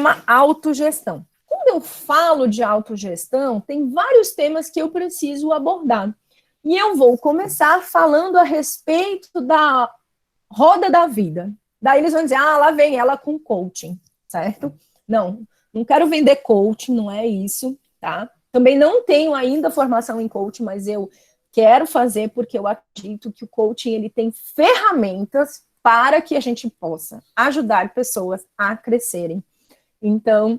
chama autogestão. Quando eu falo de autogestão, tem vários temas que eu preciso abordar. E eu vou começar falando a respeito da roda da vida. Daí eles vão dizer, lá vem ela com coaching, certo? Não quero vender coaching, não é isso, tá? Também não tenho ainda formação em coaching, mas eu quero fazer porque eu acredito que o coaching ele tem ferramentas para que a gente possa ajudar pessoas a crescerem. Então,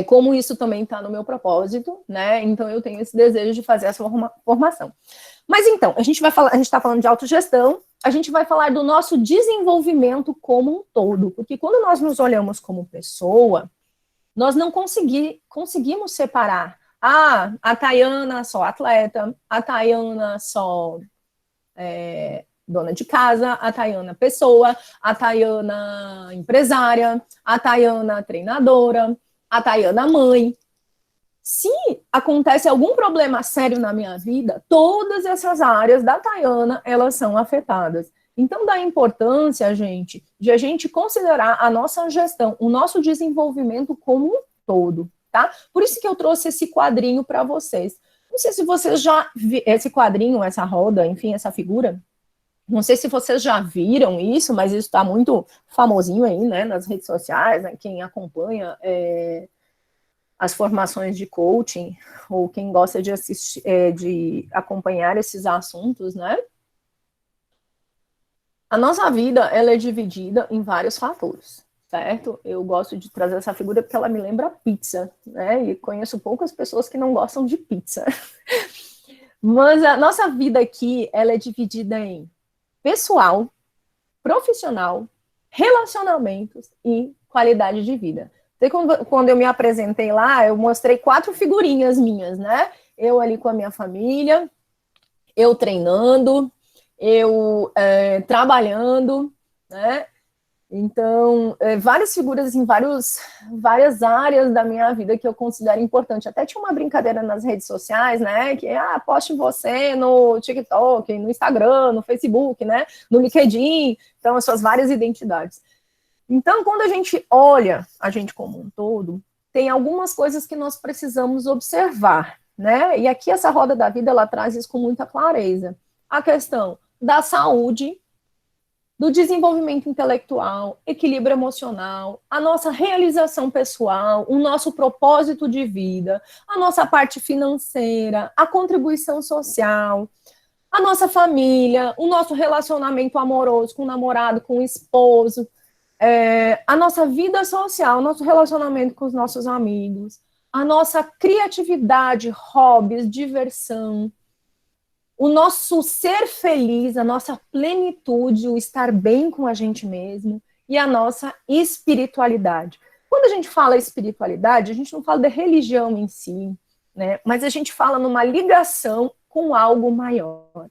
como isso também está no meu propósito, né? Então eu tenho esse desejo de fazer essa formação. Mas então, a gente está falando de autogestão, a gente vai falar do nosso desenvolvimento como um todo, porque quando nós nos olhamos como pessoa, nós não conseguimos separar. A Tayana só atleta, a Tayana só dona de casa, a Tayana pessoa, a Tayana empresária, a Tayana treinadora, a Tayana mãe. Se acontece algum problema sério na minha vida, todas essas áreas da Tayana, elas são afetadas. Então, dá importância, gente, de a gente considerar a nossa gestão, o nosso desenvolvimento como um todo, tá? Por isso que eu trouxe esse quadrinho para vocês. Não sei se vocês já viram esse quadrinho, essa roda, enfim, essa figura. Não sei se vocês já viram isso, mas isso está muito famosinho aí, né, nas redes sociais, né, quem acompanha as formações de coaching, ou quem gosta de assistir, de acompanhar esses assuntos, né? A nossa vida, ela é dividida em vários fatores, certo? Eu gosto de trazer essa figura porque ela me lembra pizza, né? E conheço poucas pessoas que não gostam de pizza. Mas a nossa vida aqui, ela é dividida em pessoal, profissional, relacionamentos e qualidade de vida. Quando eu me apresentei lá, eu mostrei 4 figurinhas minhas, né? Eu ali com a minha família, eu treinando, eu trabalhando, né? Então, várias figuras em várias áreas da minha vida que eu considero importante. Até tinha uma brincadeira nas redes sociais, né? Que, poste você no TikTok, no Instagram, no Facebook, né? No LinkedIn. Então, as suas várias identidades. Então, quando a gente olha a gente como um todo, tem algumas coisas que nós precisamos observar, né? E aqui essa roda da vida, ela traz isso com muita clareza. A questão da saúde, do desenvolvimento intelectual, equilíbrio emocional, a nossa realização pessoal, o nosso propósito de vida, a nossa parte financeira, a contribuição social, a nossa família, o nosso relacionamento amoroso com o namorado, com o esposo, a nossa vida social, o nosso relacionamento com os nossos amigos, a nossa criatividade, hobbies, diversão, o nosso ser feliz, a nossa plenitude, o estar bem com a gente mesmo e a nossa espiritualidade. Quando a gente fala espiritualidade, a gente não fala da religião em si, né? Mas a gente fala numa ligação com algo maior,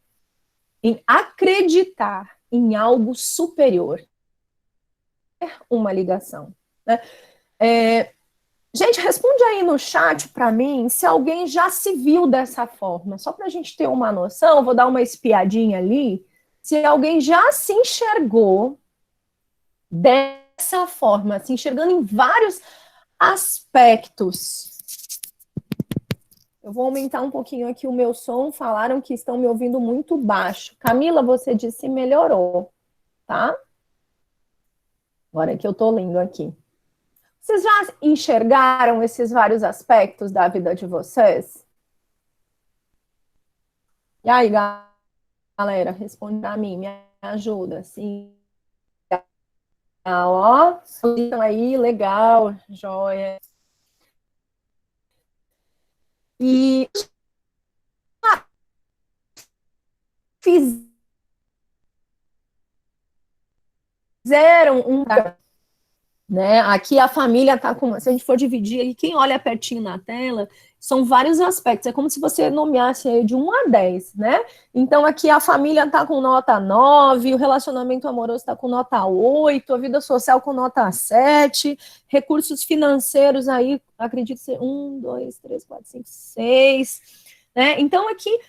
em acreditar em algo superior. É uma ligação, né? Gente, responde aí no chat para mim se alguém já se viu dessa forma, só para a gente ter uma noção, vou dar uma espiadinha ali, se alguém já se enxergou dessa forma, se enxergando em vários aspectos. Eu vou aumentar um pouquinho aqui o meu som, falaram que estão me ouvindo muito baixo. Camila, você disse melhorou, tá? Agora que eu tô lendo aqui. Vocês já enxergaram esses vários aspectos da vida de vocês? E aí, galera, responde pra mim, me ajuda, sim. Ó, então aí, legal, joia. E fizeram um, né? Aqui a família tá com, se a gente for dividir aí, quem olha pertinho na tela, são vários aspectos, é como se você nomeasse aí de 1 a 10, né? Então aqui a família tá com nota 9, o relacionamento amoroso tá com nota 8, a vida social com nota 7, recursos financeiros aí, acredito ser 1, 2, 3, 4, 5, 6, né? Então aqui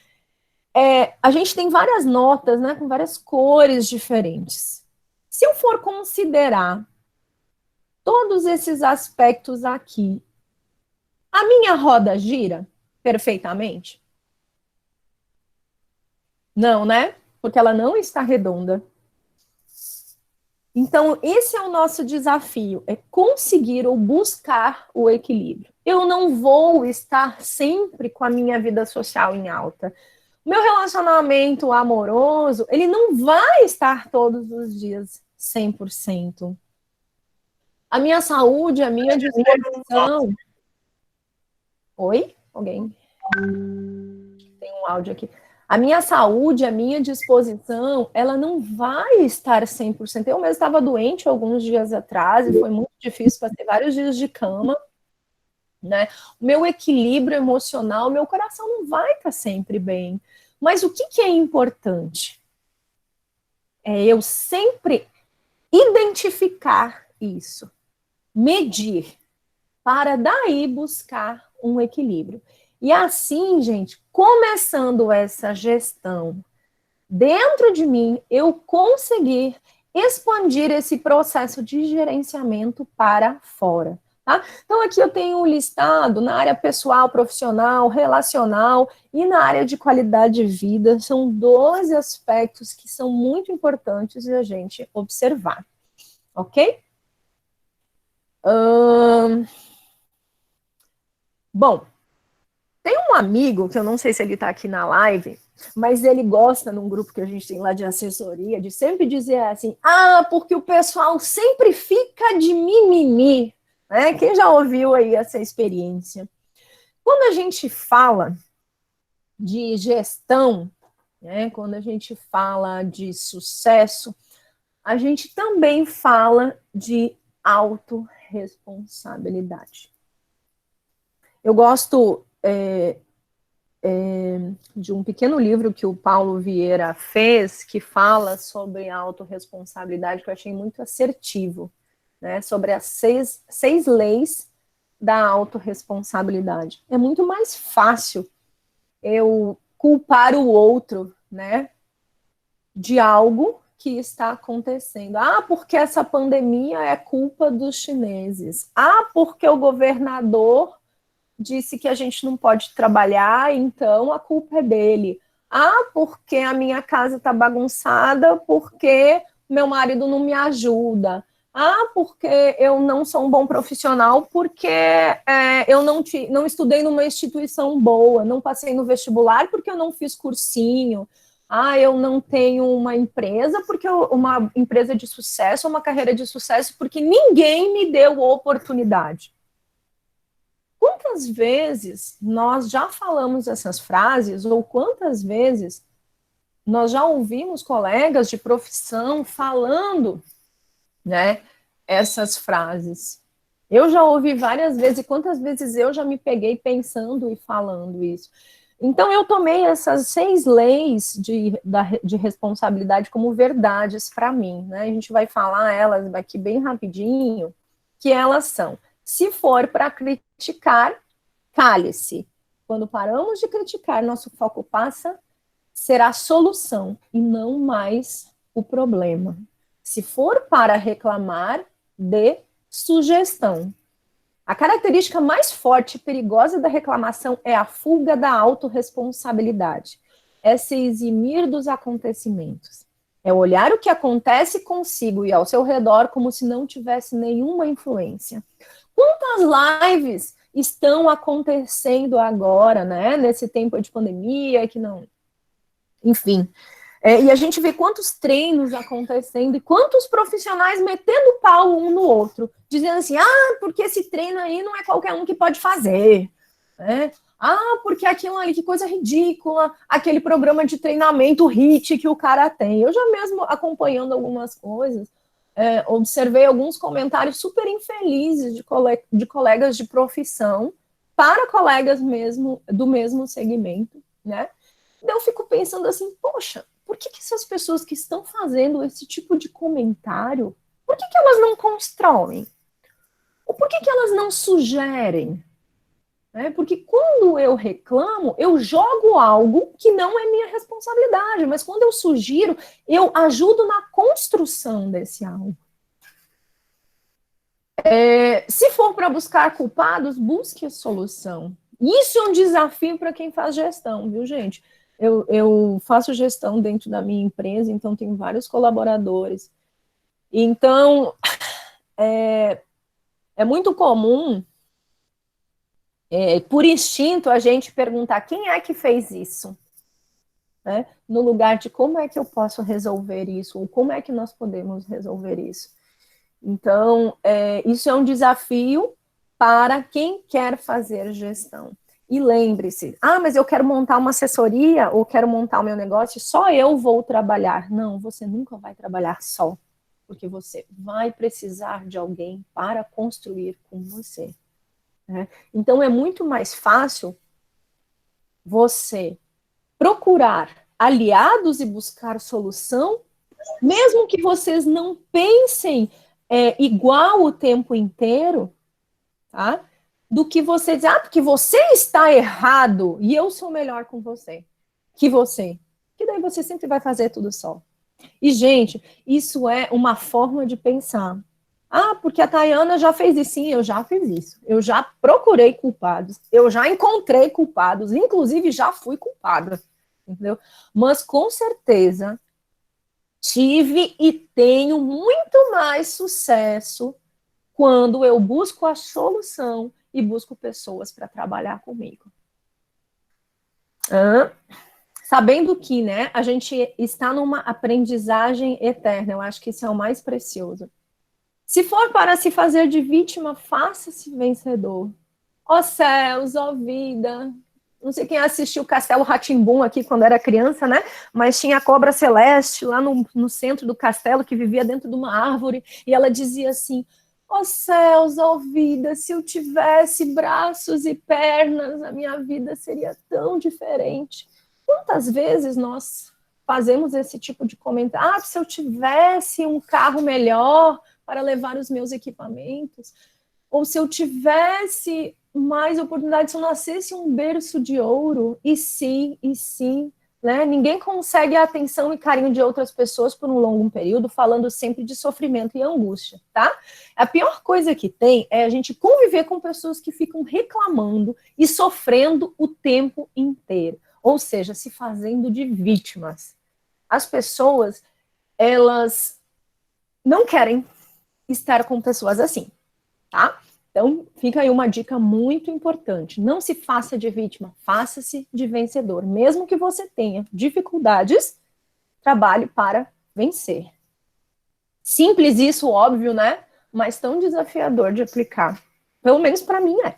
a gente tem várias notas, né, com várias cores diferentes. Se eu for considerar todos esses aspectos aqui, a minha roda gira perfeitamente? Não, né? Porque ela não está redonda. Então, esse é o nosso desafio, é conseguir ou buscar o equilíbrio. Eu não vou estar sempre com a minha vida social em alta. Meu relacionamento amoroso, ele não vai estar todos os dias 100%. A minha saúde, a minha disposição... Oi? Alguém? Tem um áudio aqui. A minha saúde, a minha disposição, ela não vai estar 100%. Eu mesmo estava doente alguns dias atrás e foi muito difícil, passei vários dias de cama, né? O meu equilíbrio emocional, meu coração não vai estar sempre bem. Mas o que é importante? É eu sempre identificar isso, medir, para daí buscar um equilíbrio. E assim, gente, começando essa gestão dentro de mim, eu conseguir expandir esse processo de gerenciamento para fora. Tá? Então, aqui eu tenho listado na área pessoal, profissional, relacional e na área de qualidade de vida. São 12 aspectos que são muito importantes de a gente observar. Ok? Bom, tem um amigo, que eu não sei se ele está aqui na live, mas ele gosta, num grupo que a gente tem lá de assessoria, de sempre dizer assim, porque o pessoal sempre fica de mimimi. Né? Quem já ouviu aí essa experiência? Quando a gente fala de gestão, né, quando a gente fala de sucesso, a gente também fala de autorresponsabilidade. Eu gosto de um pequeno livro que o Paulo Vieira fez, que fala sobre a autorresponsabilidade, que eu achei muito assertivo, né, sobre as seis leis da autorresponsabilidade. É muito mais fácil eu culpar o outro, né, de algo que está acontecendo. Porque essa pandemia é culpa dos chineses. Porque o governador disse que a gente não pode trabalhar, então a culpa é dele. Porque a minha casa está bagunçada, porque meu marido não me ajuda. Porque eu não sou um bom profissional, porque eu não estudei numa instituição boa, não passei no vestibular porque eu não fiz cursinho. Eu não tenho uma empresa, porque uma empresa de sucesso, uma carreira de sucesso, porque ninguém me deu oportunidade. Quantas vezes nós já falamos essas frases, ou quantas vezes nós já ouvimos colegas de profissão falando, né, essas frases? Eu já ouvi várias vezes, e quantas vezes eu já me peguei pensando e falando isso. Então, eu tomei essas 6 leis de responsabilidade como verdades para mim, né? A gente vai falar elas aqui bem rapidinho, que elas são: se for para criticar, cale-se. Quando paramos de criticar, nosso foco passa, será a solução e não mais o problema. Se for para reclamar, dê sugestão. A característica mais forte e perigosa da reclamação é a fuga da autorresponsabilidade. É se eximir dos acontecimentos. É olhar o que acontece consigo e ao seu redor como se não tivesse nenhuma influência. Quantas lives estão acontecendo agora, né? Nesse tempo de pandemia, que não... Enfim... e a gente vê quantos treinos acontecendo e quantos profissionais metendo pau um no outro, dizendo assim, porque esse treino aí não é qualquer um que pode fazer, né? Porque aquilo ali, que coisa ridícula, aquele programa de treinamento HIIT que o cara tem. Eu já mesmo acompanhando algumas coisas, observei alguns comentários super infelizes de colegas de profissão para colegas mesmo do mesmo segmento, né? Eu fico pensando assim, poxa, por que essas pessoas que estão fazendo esse tipo de comentário, por que elas não constroem? Ou por que elas não sugerem? Porque quando eu reclamo, eu jogo algo que não é minha responsabilidade, mas quando eu sugiro, eu ajudo na construção desse algo. Se for para buscar culpados, busque a solução. Isso é um desafio para quem faz gestão, viu, gente? Eu faço gestão dentro da minha empresa, então tenho vários colaboradores. Então, é muito comum, por instinto, a gente perguntar quem é que fez isso, né? No lugar de como é que eu posso resolver isso, ou como é que nós podemos resolver isso. Então, isso é um desafio para quem quer fazer gestão. E lembre-se, mas eu quero montar uma assessoria, ou quero montar o meu negócio, só eu vou trabalhar. Não, você nunca vai trabalhar só, porque você vai precisar de alguém para construir com você. Né? Então, é muito mais fácil você procurar aliados e buscar solução, mesmo que vocês não pensem igual o tempo inteiro, tá? Do que você dizer, porque você está errado e eu sou melhor com você que você. Que daí você sempre vai fazer tudo só. E, gente, isso é uma forma de pensar. Porque a Tayana já fez isso. Sim, eu já fiz isso. Eu já procurei culpados. Eu já encontrei culpados. Inclusive, já fui culpada. Entendeu? Mas, com certeza, tive e tenho muito mais sucesso quando eu busco a solução e busco pessoas para trabalhar comigo. Sabendo que, né, a gente está numa aprendizagem eterna. Eu acho que isso é o mais precioso. Se for para se fazer de vítima, faça-se vencedor. Ó céus, ó vida. Não sei quem assistiu Castelo Rá-Tim-Bum aqui quando era criança, né? Mas tinha a cobra celeste lá no centro do castelo que vivia dentro de uma árvore e ela dizia assim: ó céus, ó vida, se eu tivesse braços e pernas, a minha vida seria tão diferente. Quantas vezes nós fazemos esse tipo de comentário? Se eu tivesse um carro melhor para levar os meus equipamentos, ou se eu tivesse mais oportunidades, se eu nascesse um berço de ouro, e sim, né? Ninguém consegue a atenção e carinho de outras pessoas por um longo período, falando sempre de sofrimento e angústia, tá? A pior coisa que tem é a gente conviver com pessoas que ficam reclamando e sofrendo o tempo inteiro, ou seja, se fazendo de vítimas. As pessoas, elas não querem estar com pessoas assim, tá? Então, fica aí uma dica muito importante. Não se faça de vítima, faça-se de vencedor. Mesmo que você tenha dificuldades, trabalhe para vencer. Simples isso, óbvio, né? Mas tão desafiador de aplicar. Pelo menos para mim é.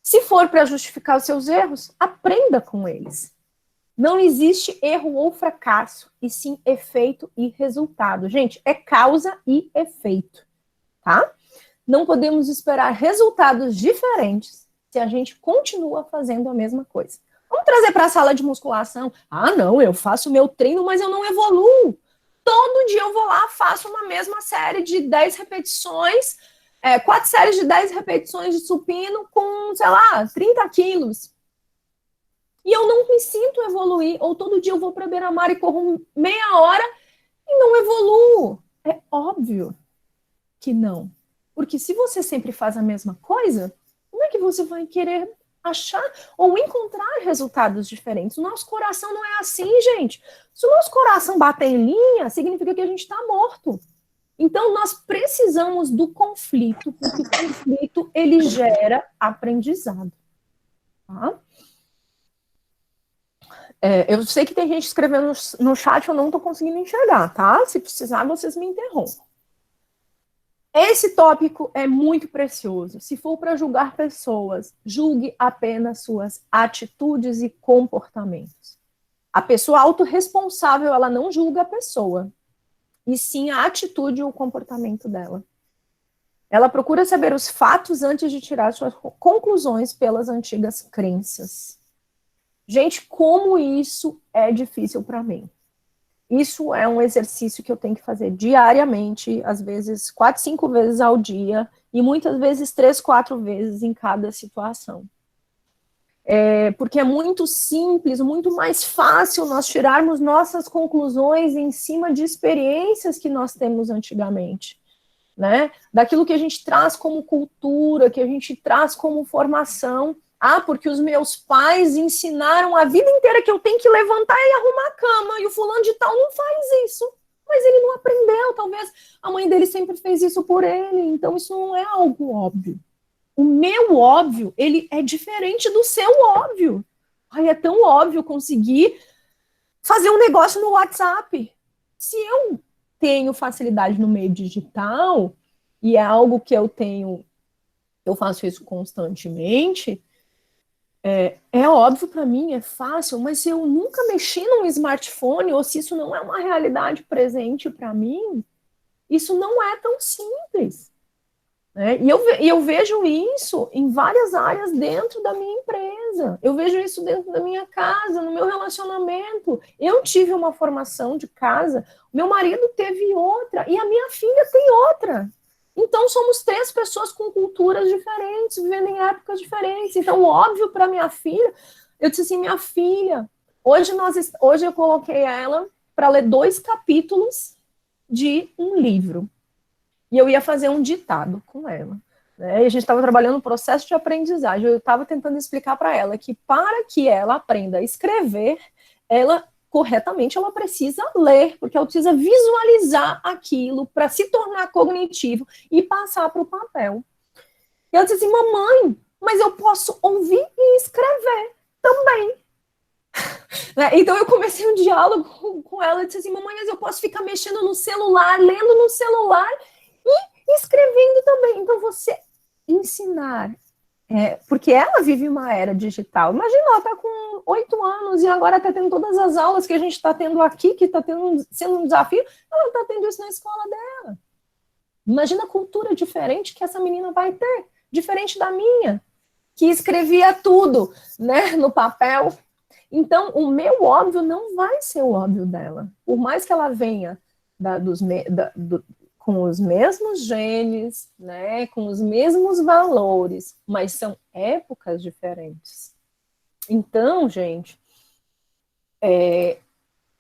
Se for para justificar os seus erros, aprenda com eles. Não existe erro ou fracasso, e sim efeito e resultado. Gente, é causa e efeito, tá? Não podemos esperar resultados diferentes se a gente continua fazendo a mesma coisa. Vamos trazer para a sala de musculação. Não, eu faço meu treino, mas eu não evoluo. Todo dia eu vou lá, faço uma mesma série de 10 repetições, 4 séries de 10 repetições de supino com, sei lá, 30 quilos. E eu não me sinto evoluir. Ou todo dia eu vou para a beira-mar e corro meia hora e não evoluo. É óbvio que não. Porque se você sempre faz a mesma coisa, como é que você vai querer achar ou encontrar resultados diferentes? O nosso coração não é assim, gente. Se o nosso coração bater em linha, significa que a gente está morto. Então, nós precisamos do conflito, porque o conflito, ele gera aprendizado. Tá? Eu sei que tem gente escrevendo no chat, eu não estou conseguindo enxergar, tá? Se precisar, vocês me interrompam. Esse tópico é muito precioso. Se for para julgar pessoas, julgue apenas suas atitudes e comportamentos. A pessoa autorresponsável, ela não julga a pessoa, e sim a atitude e o comportamento dela. Ela procura saber os fatos antes de tirar suas conclusões pelas antigas crenças. Gente, como isso é difícil para mim. Isso é um exercício que eu tenho que fazer diariamente, às vezes 4, 5 vezes ao dia, e muitas vezes 3, 4 vezes em cada situação. Porque é muito simples, muito mais fácil nós tirarmos nossas conclusões em cima de experiências que nós temos antigamente. né? Daquilo que a gente traz como cultura, que a gente traz como formação. Ah, porque os meus pais ensinaram a vida inteira que eu tenho que levantar e arrumar a cama, e o fulano de tal não faz isso. Mas ele não aprendeu, talvez a mãe dele sempre fez isso por ele, então isso não é algo óbvio. O meu óbvio, ele é diferente do seu óbvio. Ai, é tão óbvio conseguir fazer um negócio no WhatsApp. Se eu tenho facilidade no meio digital, e é algo que eu faço isso constantemente, é óbvio para mim, é fácil, mas se eu nunca mexi num smartphone, ou se isso não é uma realidade presente para mim, isso não é tão simples. Né? E eu vejo isso em várias áreas dentro da minha empresa. Eu vejo isso dentro da minha casa, no meu relacionamento. Eu tive uma formação de casa, meu marido teve outra, e a minha filha tem outra. Então, somos 3 pessoas com culturas diferentes, vivendo em épocas diferentes. Então, óbvio para minha filha, eu disse assim, minha filha, hoje eu coloquei ela para ler 2 capítulos de um livro. E eu ia fazer um ditado com ela. Né? E a gente estava trabalhando no processo de aprendizagem. Eu estava tentando explicar para ela que para que ela aprenda a escrever, corretamente ela precisa ler, porque ela precisa visualizar aquilo para se tornar cognitivo e passar para o papel. E ela disse assim, mamãe, mas eu posso ouvir e escrever também. Então eu comecei um diálogo com ela e disse assim, mamãe, mas eu posso ficar mexendo no celular, lendo no celular e escrevendo também. Então você ensinar, porque ela vive uma era digital. Imagina, ela está com 8 anos e agora está tendo todas as aulas que a gente está tendo aqui, que está sendo um desafio, ela está tendo isso na escola dela. Imagina a cultura diferente que essa menina vai ter, diferente da minha, que escrevia tudo, né, no papel. Então, o meu óbvio não vai ser o óbvio dela. Por mais que ela venha com os mesmos genes, né, com os mesmos valores, mas são épocas diferentes. Então, gente,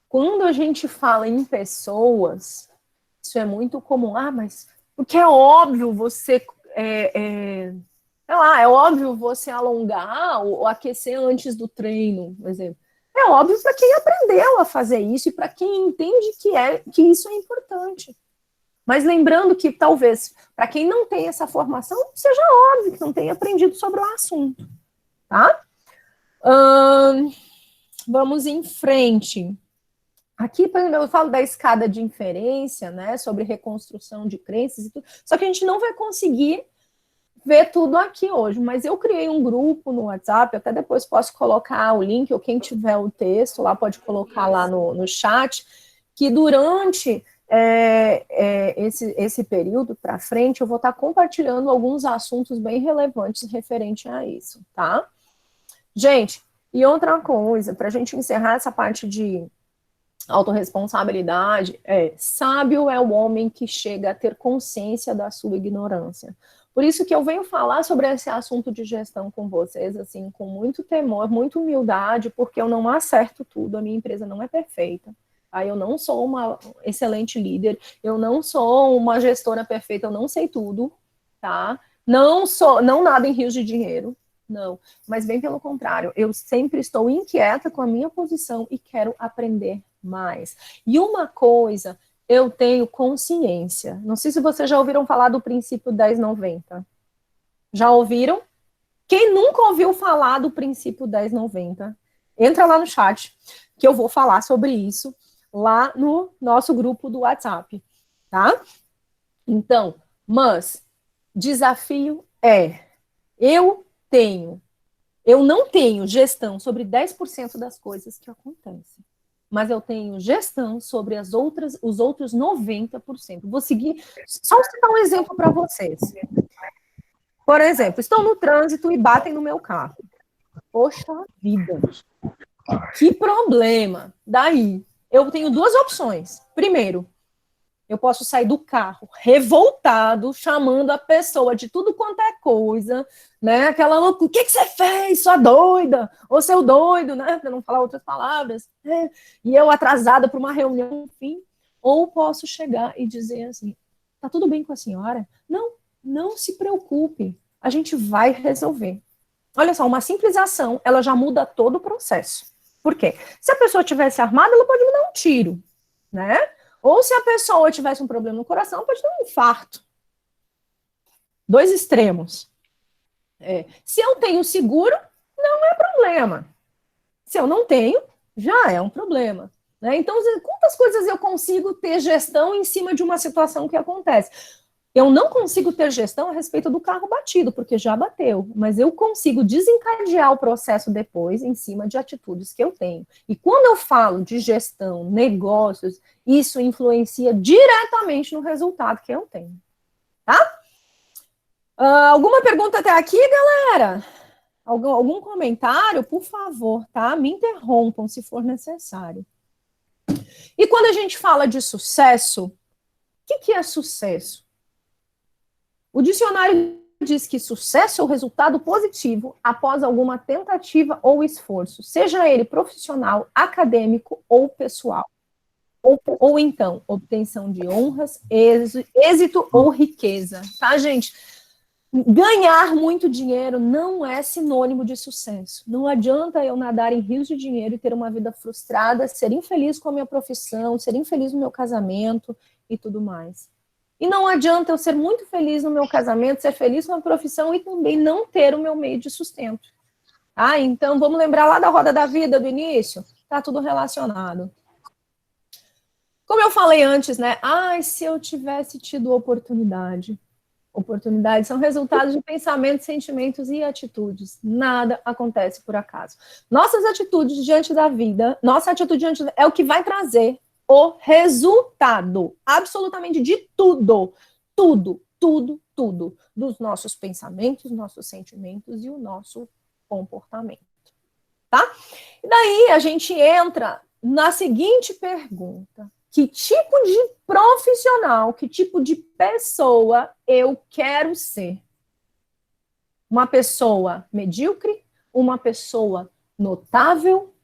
quando a gente fala em pessoas, isso é muito comum. Mas porque é óbvio você... sei lá, é óbvio você alongar ou aquecer antes do treino, por exemplo. É óbvio para quem aprendeu a fazer isso e para quem entende que isso é importante. Mas lembrando que talvez, para quem não tem essa formação, seja óbvio que não tenha aprendido sobre o assunto. Tá? Vamos em frente. Aqui, por exemplo, eu falo da escada de inferência, né, sobre reconstrução de crenças e tudo, só que a gente não vai conseguir ver tudo aqui hoje, mas eu criei um grupo no WhatsApp, até depois posso colocar o link, ou quem tiver o texto lá pode colocar lá no chat, que durante esse período para frente eu vou estar compartilhando alguns assuntos bem relevantes referente a isso, tá? Gente, e outra coisa, para a gente encerrar essa parte de autorresponsabilidade, sábio é o homem que chega a ter consciência da sua ignorância. Por isso que eu venho falar sobre esse assunto de gestão com vocês, assim, com muito temor, muita humildade, porque eu não acerto tudo, a minha empresa não é perfeita. Tá? Eu não sou uma excelente líder, eu não sou uma gestora perfeita, eu não sei tudo, tá? Não nado em rios de dinheiro, não. Mas bem pelo contrário, eu sempre estou inquieta com a minha posição e quero aprender mais. E uma coisa, eu tenho consciência. Não sei se vocês já ouviram falar do princípio 10-90. Já ouviram? Quem nunca ouviu falar do princípio 10-90, entra lá no chat, que eu vou falar sobre isso lá no nosso grupo do WhatsApp, tá? Então, mas, desafio eu não tenho gestão sobre 10% das coisas que acontecem, mas eu tenho gestão sobre os outros 90%. Vou seguir, só citar um exemplo para vocês. Por exemplo, estou no trânsito e batem no meu carro. Poxa vida, que problema. Daí, eu tenho 2 opções. Primeiro, eu posso sair do carro revoltado, chamando a pessoa de tudo quanto é coisa, né? Aquela loucura, o que você fez, sua doida? Ou seu doido, né? Para não falar outras palavras. E eu atrasada para uma reunião, enfim. Ou posso chegar e dizer assim, Tá tudo bem com a senhora? Não, não se preocupe. A gente vai resolver. Olha só, uma simples ação, ela já muda todo o processo. Por quê? Se a pessoa tivesse armada, ela pode me dar um tiro, né? Ou se a pessoa tivesse um problema no coração, ela pode ter um infarto. Dois extremos. Se eu tenho seguro, não é problema. Se eu não tenho, já é um problema. Né? Então, quantas coisas eu consigo ter gestão em cima de uma situação que acontece? Eu não consigo ter gestão a respeito do carro batido, porque já bateu, mas eu consigo desencadear o processo depois em cima de atitudes que eu tenho. E quando eu falo de gestão, negócios, isso influencia diretamente no resultado que eu tenho. Tá? Alguma pergunta até aqui, galera? Algum comentário? Por favor, tá? Me interrompam se for necessário. E quando a gente fala de sucesso, o que é sucesso? O dicionário diz que sucesso é o resultado positivo após alguma tentativa ou esforço, seja ele profissional, acadêmico ou pessoal. Ou então, obtenção de honras, êxito ou riqueza. Tá, gente? Ganhar muito dinheiro não é sinônimo de sucesso. Não adianta eu nadar em rios de dinheiro e ter uma vida frustrada, ser infeliz com a minha profissão, ser infeliz no meu casamento e tudo mais. E não adianta eu ser muito feliz no meu casamento, ser feliz com a profissão e também não ter o meu meio de sustento. Então vamos lembrar lá da roda da vida do início? Tá tudo relacionado. Como eu falei antes, né? Se eu tivesse tido oportunidade. Oportunidades são resultados de pensamentos, sentimentos e atitudes. Nada acontece por acaso. Nossas atitudes diante da vida, nossa atitude diante da... é o que vai trazer o resultado, absolutamente de tudo, tudo, dos nossos pensamentos, nossos sentimentos e o nosso comportamento, tá? E daí a gente entra na seguinte pergunta: que tipo de profissional, que tipo de pessoa eu quero ser? Uma pessoa medíocre? Uma pessoa notável?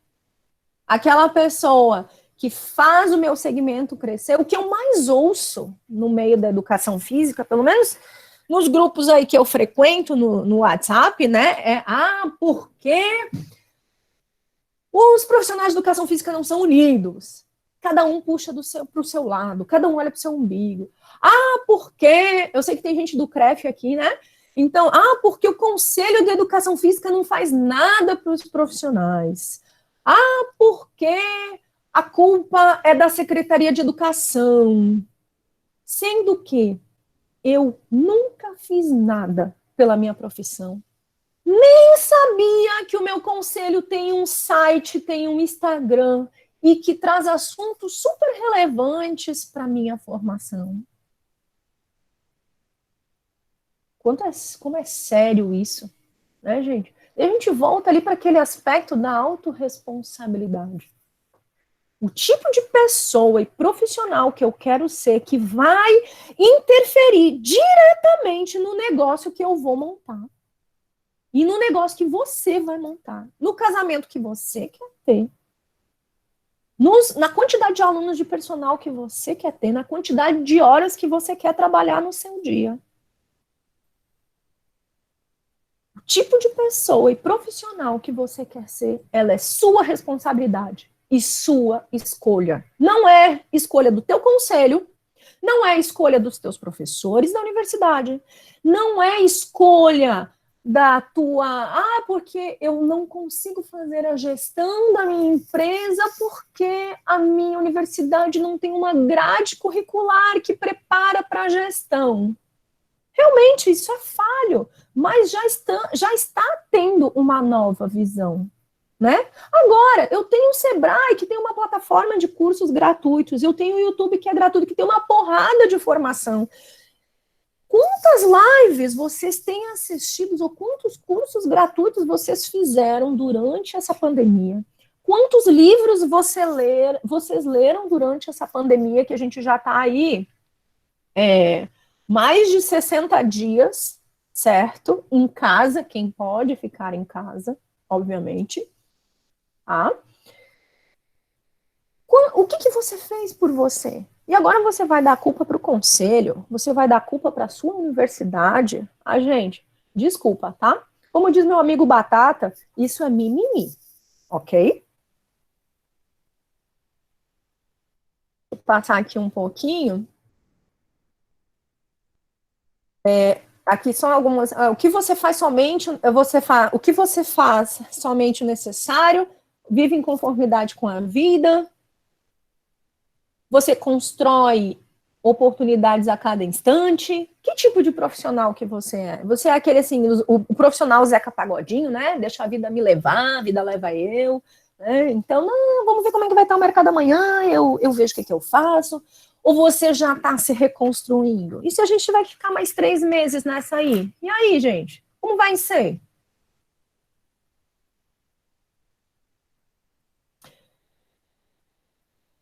Aquela pessoa que faz o meu segmento crescer? O que eu mais ouço no meio da educação física, pelo menos nos grupos aí que eu frequento no WhatsApp, né? Porque os profissionais de educação física não são unidos. Cada um puxa para o seu lado, cada um olha para o seu umbigo. Porque... Eu sei que tem gente do CREF aqui, né? Então, porque o Conselho de Educação Física não faz nada para os profissionais. Porque a culpa é da Secretaria de Educação. Sendo que eu nunca fiz nada pela minha profissão. Nem sabia que o meu conselho tem um site, tem um Instagram e que traz assuntos super relevantes para a minha formação. Como é sério isso, né, gente? E a gente volta ali para aquele aspecto da autorresponsabilidade. O tipo de pessoa e profissional que eu quero ser que vai interferir diretamente no negócio que eu vou montar. E no negócio que você vai montar, no casamento que você quer ter, na quantidade de alunos de personal que você quer ter, na quantidade de horas que você quer trabalhar no seu dia. O tipo de pessoa e profissional que você quer ser, ela é sua responsabilidade e sua escolha. Não é escolha do teu conselho, não é escolha dos teus professores da universidade, não é escolha da tua... porque eu não consigo fazer a gestão da minha empresa porque a minha universidade não tem uma grade curricular que prepara para a gestão. Realmente, isso é falho, mas já está tendo uma nova visão, né? Agora, eu tenho o Sebrae, que tem uma plataforma de cursos gratuitos, eu tenho o YouTube, que é gratuito, que tem uma porrada de formação. Quantas lives vocês têm assistido ou quantos cursos gratuitos vocês fizeram durante essa pandemia? Quantos livros vocês leram durante essa pandemia, que a gente já está aí mais de 60 dias, certo? Em casa, quem pode ficar em casa, obviamente. O que você fez por você? E agora você vai dar a culpa para o conselho, você vai dar a culpa para a sua universidade. Ah, gente, desculpa, tá? Como diz meu amigo Batata, isso é mimimi, ok? Vou passar aqui um pouquinho. Aqui são algumas. O que você faz somente, o que você faz somente o necessário, vive em conformidade com a vida, você constrói oportunidades a cada instante. Que tipo de profissional que você é? Você é aquele assim, o profissional Zeca Pagodinho, né? Deixa a vida me levar, a vida leva eu. Né? Então, não, vamos ver como é que vai estar o mercado amanhã, eu vejo o que, que eu faço. Ou você já está se reconstruindo? E se a gente tiver que ficar mais 3 meses nessa aí? E aí, gente? Como vai ser?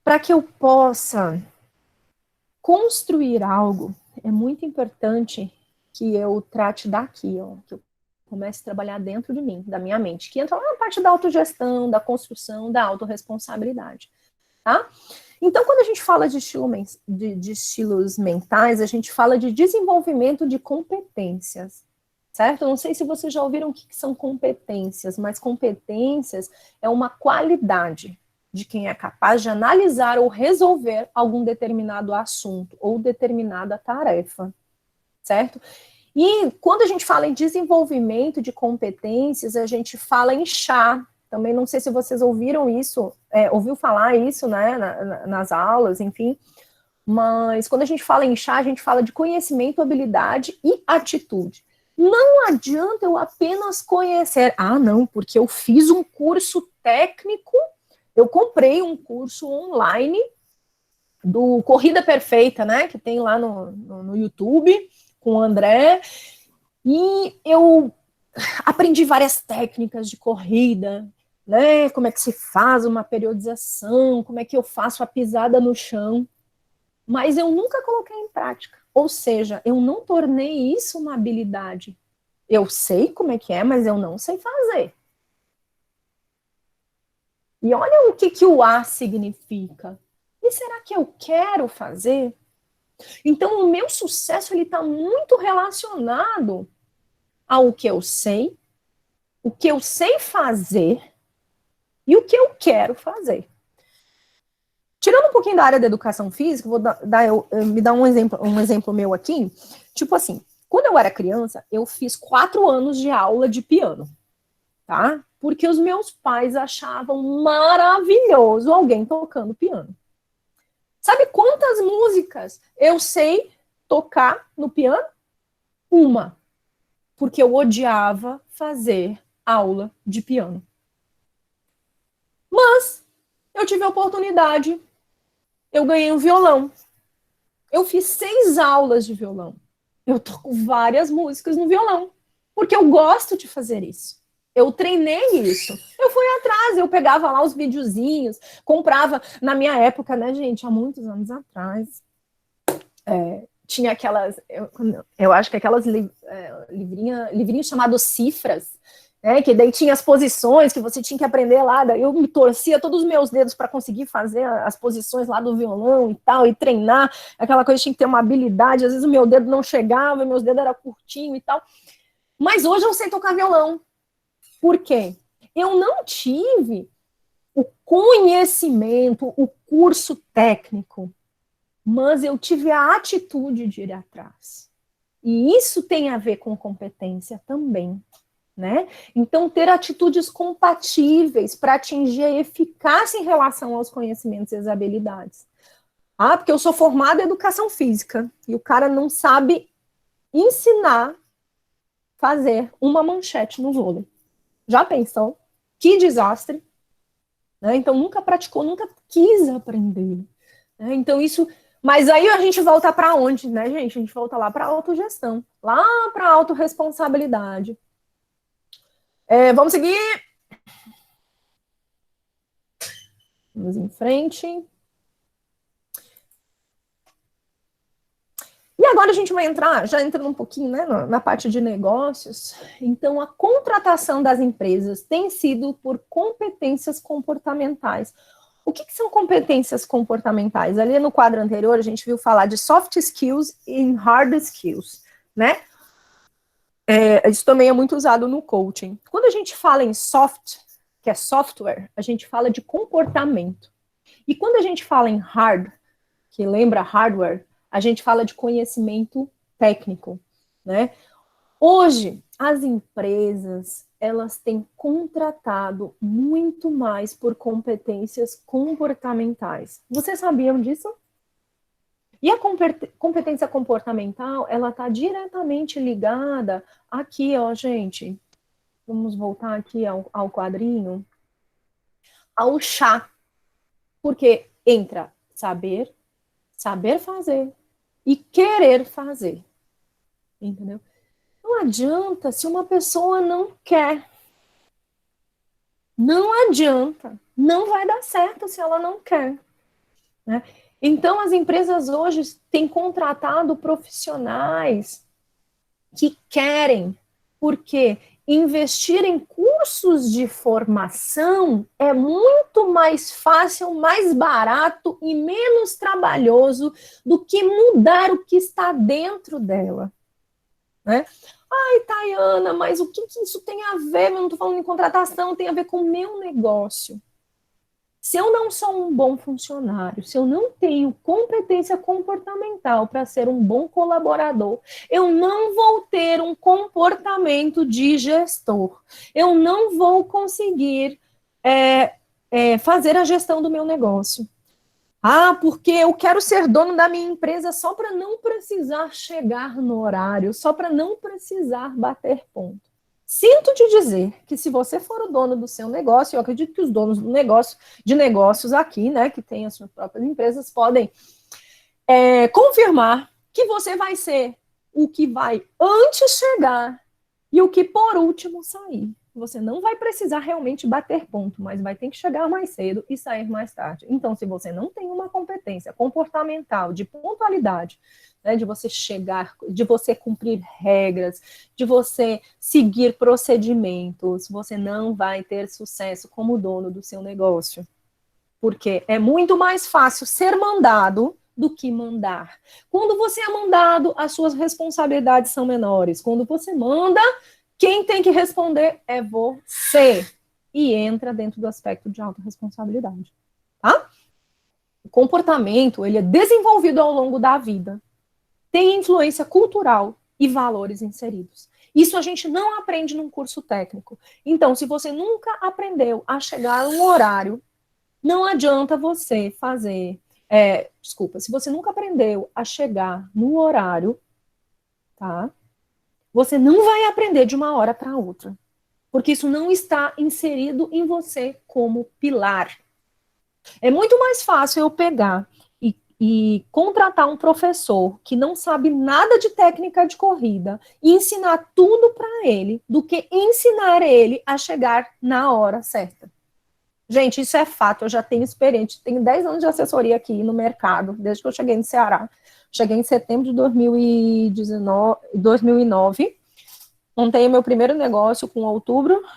Para que eu possa construir algo, é muito importante que eu trate daqui, ó, que eu comece a trabalhar dentro de mim, da minha mente, que entra lá na parte da autogestão, da construção, da autorresponsabilidade, tá? Então, quando a gente fala de estilos mentais, a gente fala de desenvolvimento de competências, certo? Eu não sei se vocês já ouviram o que são competências, mas competências é uma qualidade de quem é capaz de analisar ou resolver algum determinado assunto ou determinada tarefa, certo? E quando a gente fala em desenvolvimento de competências, a gente fala em chá. Também não sei se vocês ouviram isso, ouviu falar isso, né, nas aulas, enfim. Mas quando a gente fala em chá, a gente fala de conhecimento, habilidade e atitude. Não adianta eu apenas conhecer. Ah, não, porque eu fiz um curso técnico, eu comprei um curso online do Corrida Perfeita, né, que tem lá no YouTube, com o André, e eu aprendi várias técnicas de corrida, né, como é que se faz uma periodização, como é que eu faço a pisada no chão, mas eu nunca coloquei em prática. Ou seja, eu não tornei isso uma habilidade. Eu sei como é que é, mas eu não sei fazer. E olha o que o A significa. E será que eu quero fazer? Então, o meu sucesso ele está muito relacionado ao que eu sei, o que eu sei fazer e o que eu quero fazer. Tirando um pouquinho da área da educação física, vou me dar um exemplo meu aqui. Tipo assim, quando eu era criança, eu fiz 4 anos de aula de piano, tá? Porque os meus pais achavam maravilhoso alguém tocando piano. Sabe quantas músicas eu sei tocar no piano? Uma. Porque eu odiava fazer aula de piano. Mas eu tive a oportunidade, eu ganhei um violão. Eu fiz 6 aulas de violão. Eu toco várias músicas no violão, porque eu gosto de fazer isso. Eu treinei isso. Eu fui atrás, eu pegava lá os videozinhos, comprava, na minha época, né, gente, há muitos anos atrás, tinha aquelas, eu acho que aquelas livrinhos chamados cifras, né, que daí tinha as posições que você tinha que aprender lá, daí eu me torcia todos os meus dedos para conseguir fazer as posições lá do violão e tal, e treinar, aquela coisa tinha que ter uma habilidade, às vezes o meu dedo não chegava, meus dedos eram curtinhos e tal, mas hoje eu sei tocar violão. Por quê? Eu não tive o conhecimento, o curso técnico, mas eu tive a atitude de ir atrás. E isso tem a ver com competência também, né? Então, ter atitudes compatíveis para atingir a eficácia em relação aos conhecimentos e às habilidades. Ah, porque eu sou formada em educação física e o cara não sabe ensinar a fazer uma manchete no vôlei. Já pensou? Que desastre. Né? Então, nunca praticou, nunca quis aprender. Né? Então, isso... Mas aí a gente volta para onde, né, gente? A gente volta lá para a autogestão, lá para a autorresponsabilidade. Vamos seguir. Vamos em frente. E agora a gente vai entrar, já entrando um pouquinho, né, na parte de negócios. Então, a contratação das empresas tem sido por competências comportamentais. O que são competências comportamentais? Ali no quadro anterior, a gente viu falar de soft skills e hard skills, né? Isso também é muito usado no coaching. Quando a gente fala em soft, que é software, a gente fala de comportamento. E quando a gente fala em hard, que lembra hardware, a gente fala de conhecimento técnico, né? Hoje, as empresas, elas têm contratado muito mais por competências comportamentais. Vocês sabiam disso? E a competência comportamental, ela está diretamente ligada aqui, ó, gente. Vamos voltar aqui ao quadrinho. Ao chá. Porque entra saber fazer e querer fazer. Entendeu? Não adianta se uma pessoa não quer. Não adianta. Não vai dar certo se ela não quer. Né? Então, as empresas hoje têm contratado profissionais que querem, porque investir em cursos de formação é muito mais fácil, mais barato e menos trabalhoso do que mudar o que está dentro dela. Né? Ai, Tayana, mas o que isso tem a ver? Eu não estou falando em contratação, tem a ver com o meu negócio. Se eu não sou um bom funcionário, se eu não tenho competência comportamental para ser um bom colaborador, eu não vou ter um comportamento de gestor. Eu não vou conseguir fazer a gestão do meu negócio. Ah, porque eu quero ser dono da minha empresa só para não precisar chegar no horário, só para não precisar bater ponto. Sinto te dizer que se você for o dono do seu negócio, eu acredito que os donos de negócios aqui, né, que têm as suas próprias empresas, podem confirmar que você vai ser o que vai antes chegar e o que por último sair. Você não vai precisar realmente bater ponto, mas vai ter que chegar mais cedo e sair mais tarde. Então, se você não tem uma competência comportamental de pontualidade, né, de você chegar, de você cumprir regras, de você seguir procedimentos, você não vai ter sucesso como dono do seu negócio. Porque é muito mais fácil ser mandado do que mandar. Quando você é mandado, as suas responsabilidades são menores. Quando você manda, quem tem que responder é você. E entra dentro do aspecto de autorresponsabilidade. Tá? O comportamento, ele é desenvolvido ao longo da vida. Tem influência cultural e valores inseridos. Isso a gente não aprende num curso técnico. Então, se você nunca aprendeu a chegar a um horário, não adianta você fazer... se você nunca aprendeu a chegar no horário, tá? Você não vai aprender de uma hora para outra, porque isso não está inserido em você como pilar. É muito mais fácil eu pegar e contratar um professor que não sabe nada de técnica de corrida e ensinar tudo para ele, do que ensinar ele a chegar na hora certa. Gente, isso é fato, eu já tenho experiência, tenho 10 anos de assessoria aqui no mercado, desde que eu cheguei no Ceará. Cheguei em setembro de 2009, montei meu primeiro negócio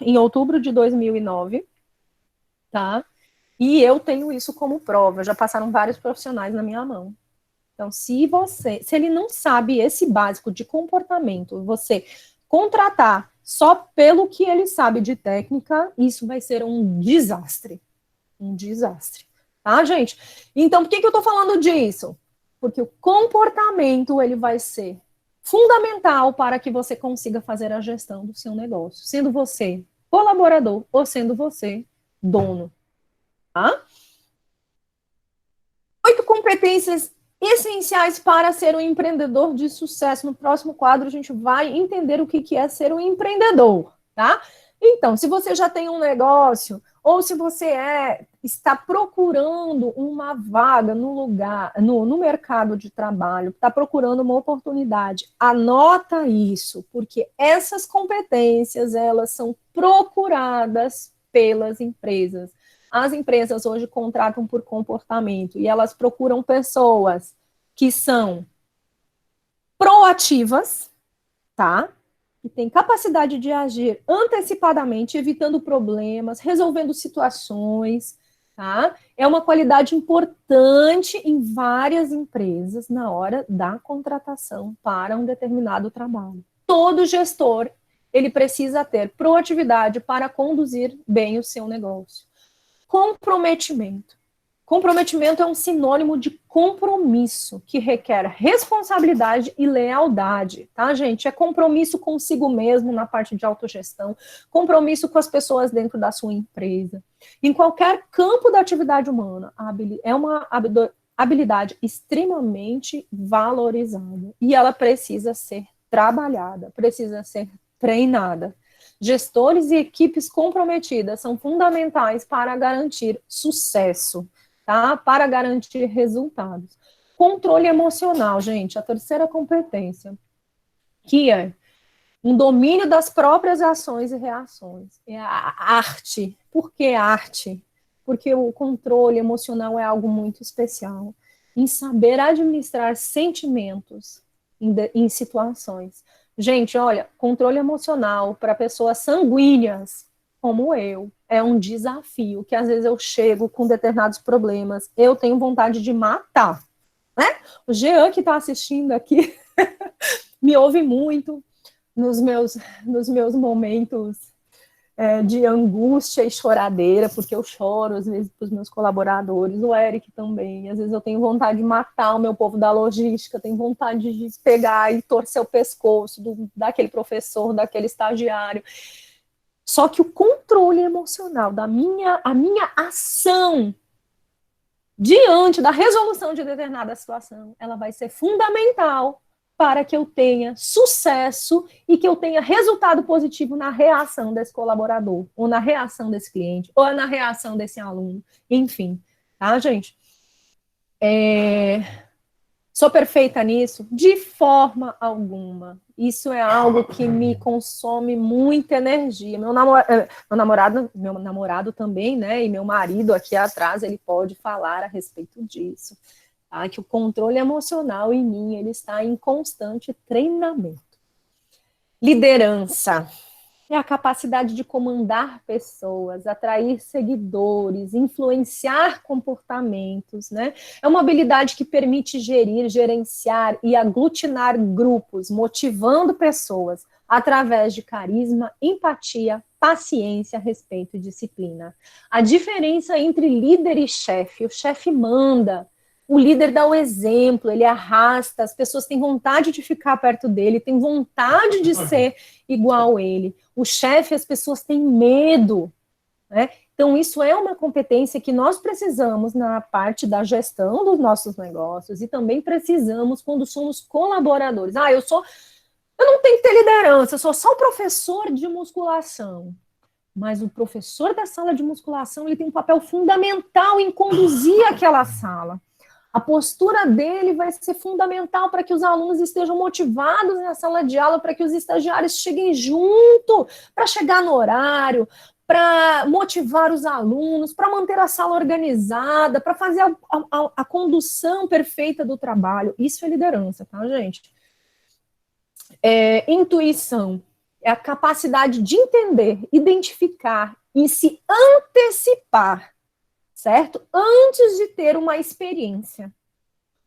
em outubro de 2009, tá? E eu tenho isso como prova, já passaram vários profissionais na minha mão. Então, se ele não sabe esse básico de comportamento, você contratar só pelo que ele sabe de técnica, isso vai ser um desastre. Um desastre. Tá, gente? Então, por que eu tô falando disso? Porque o comportamento, ele vai ser fundamental para que você consiga fazer a gestão do seu negócio, sendo você colaborador ou sendo você dono. Tá? 8 competências essenciais para ser um empreendedor de sucesso. No próximo quadro, a gente vai entender o que é ser um empreendedor, tá? Então, se você já tem um negócio, ou se você está procurando uma vaga no mercado de trabalho, está procurando uma oportunidade, anota isso, porque essas competências, elas são procuradas pelas empresas. As empresas hoje contratam por comportamento e elas procuram pessoas que são proativas, tá? Que têm capacidade de agir antecipadamente, evitando problemas, resolvendo situações, tá? É uma qualidade importante em várias empresas na hora da contratação para um determinado trabalho. Todo gestor, ele precisa ter proatividade para conduzir bem o seu negócio. Comprometimento. Comprometimento é um sinônimo de compromisso, que requer responsabilidade e lealdade, tá, gente? É compromisso consigo mesmo na parte de autogestão, compromisso com as pessoas dentro da sua empresa. Em qualquer campo da atividade humana, é uma habilidade extremamente valorizada e ela precisa ser trabalhada, precisa ser treinada. Gestores e equipes comprometidas são fundamentais para garantir sucesso, tá? Para garantir resultados. Controle emocional, gente, a terceira competência, que é um domínio das próprias ações e reações. É a arte. Por que arte? Porque o controle emocional é algo muito especial. Em saber administrar sentimentos em situações. Gente, olha, controle emocional para pessoas sanguíneas, como eu, é um desafio, que às vezes eu chego com determinados problemas, eu tenho vontade de matar, né? O Jean, que está assistindo aqui, me ouve muito nos meus momentos de angústia e choradeira, porque eu choro, às vezes, para os meus colaboradores, o Eric também, às vezes eu tenho vontade de matar o meu povo da logística, tenho vontade de pegar e torcer o pescoço daquele professor, daquele estagiário. Só que o controle emocional a minha ação diante da resolução de determinada situação, ela vai ser fundamental para que eu tenha sucesso e que eu tenha resultado positivo na reação desse colaborador, ou na reação desse cliente, ou na reação desse aluno, enfim, tá, gente? Sou perfeita nisso? De forma alguma. Isso é algo que me consome muita energia. Meu namorado também, né? E meu marido aqui atrás, ele pode falar a respeito disso. Tá? Que o controle emocional em mim, ele está em constante treinamento. Liderança. É a capacidade de comandar pessoas, atrair seguidores, influenciar comportamentos, né? É uma habilidade que permite gerenciar e aglutinar grupos, motivando pessoas através de carisma, empatia, paciência, respeito e disciplina. A diferença entre líder e chefe: o chefe manda, o líder dá o exemplo, ele arrasta, as pessoas têm vontade de ficar perto dele, têm vontade de ser igual a ele. O chefe, as pessoas têm medo, né? Então, isso é uma competência que nós precisamos na parte da gestão dos nossos negócios e também precisamos quando somos colaboradores. Eu não tenho que ter liderança, eu sou só o professor de musculação. Mas o professor da sala de musculação, ele tem um papel fundamental em conduzir aquela sala. A postura dele vai ser fundamental para que os alunos estejam motivados na sala de aula, para que os estagiários cheguem junto, para chegar no horário, para motivar os alunos, para manter a sala organizada, para fazer a condução perfeita do trabalho. Isso é liderança, tá, gente? Intuição é a capacidade de entender, identificar e se antecipar, certo? Antes de ter uma experiência.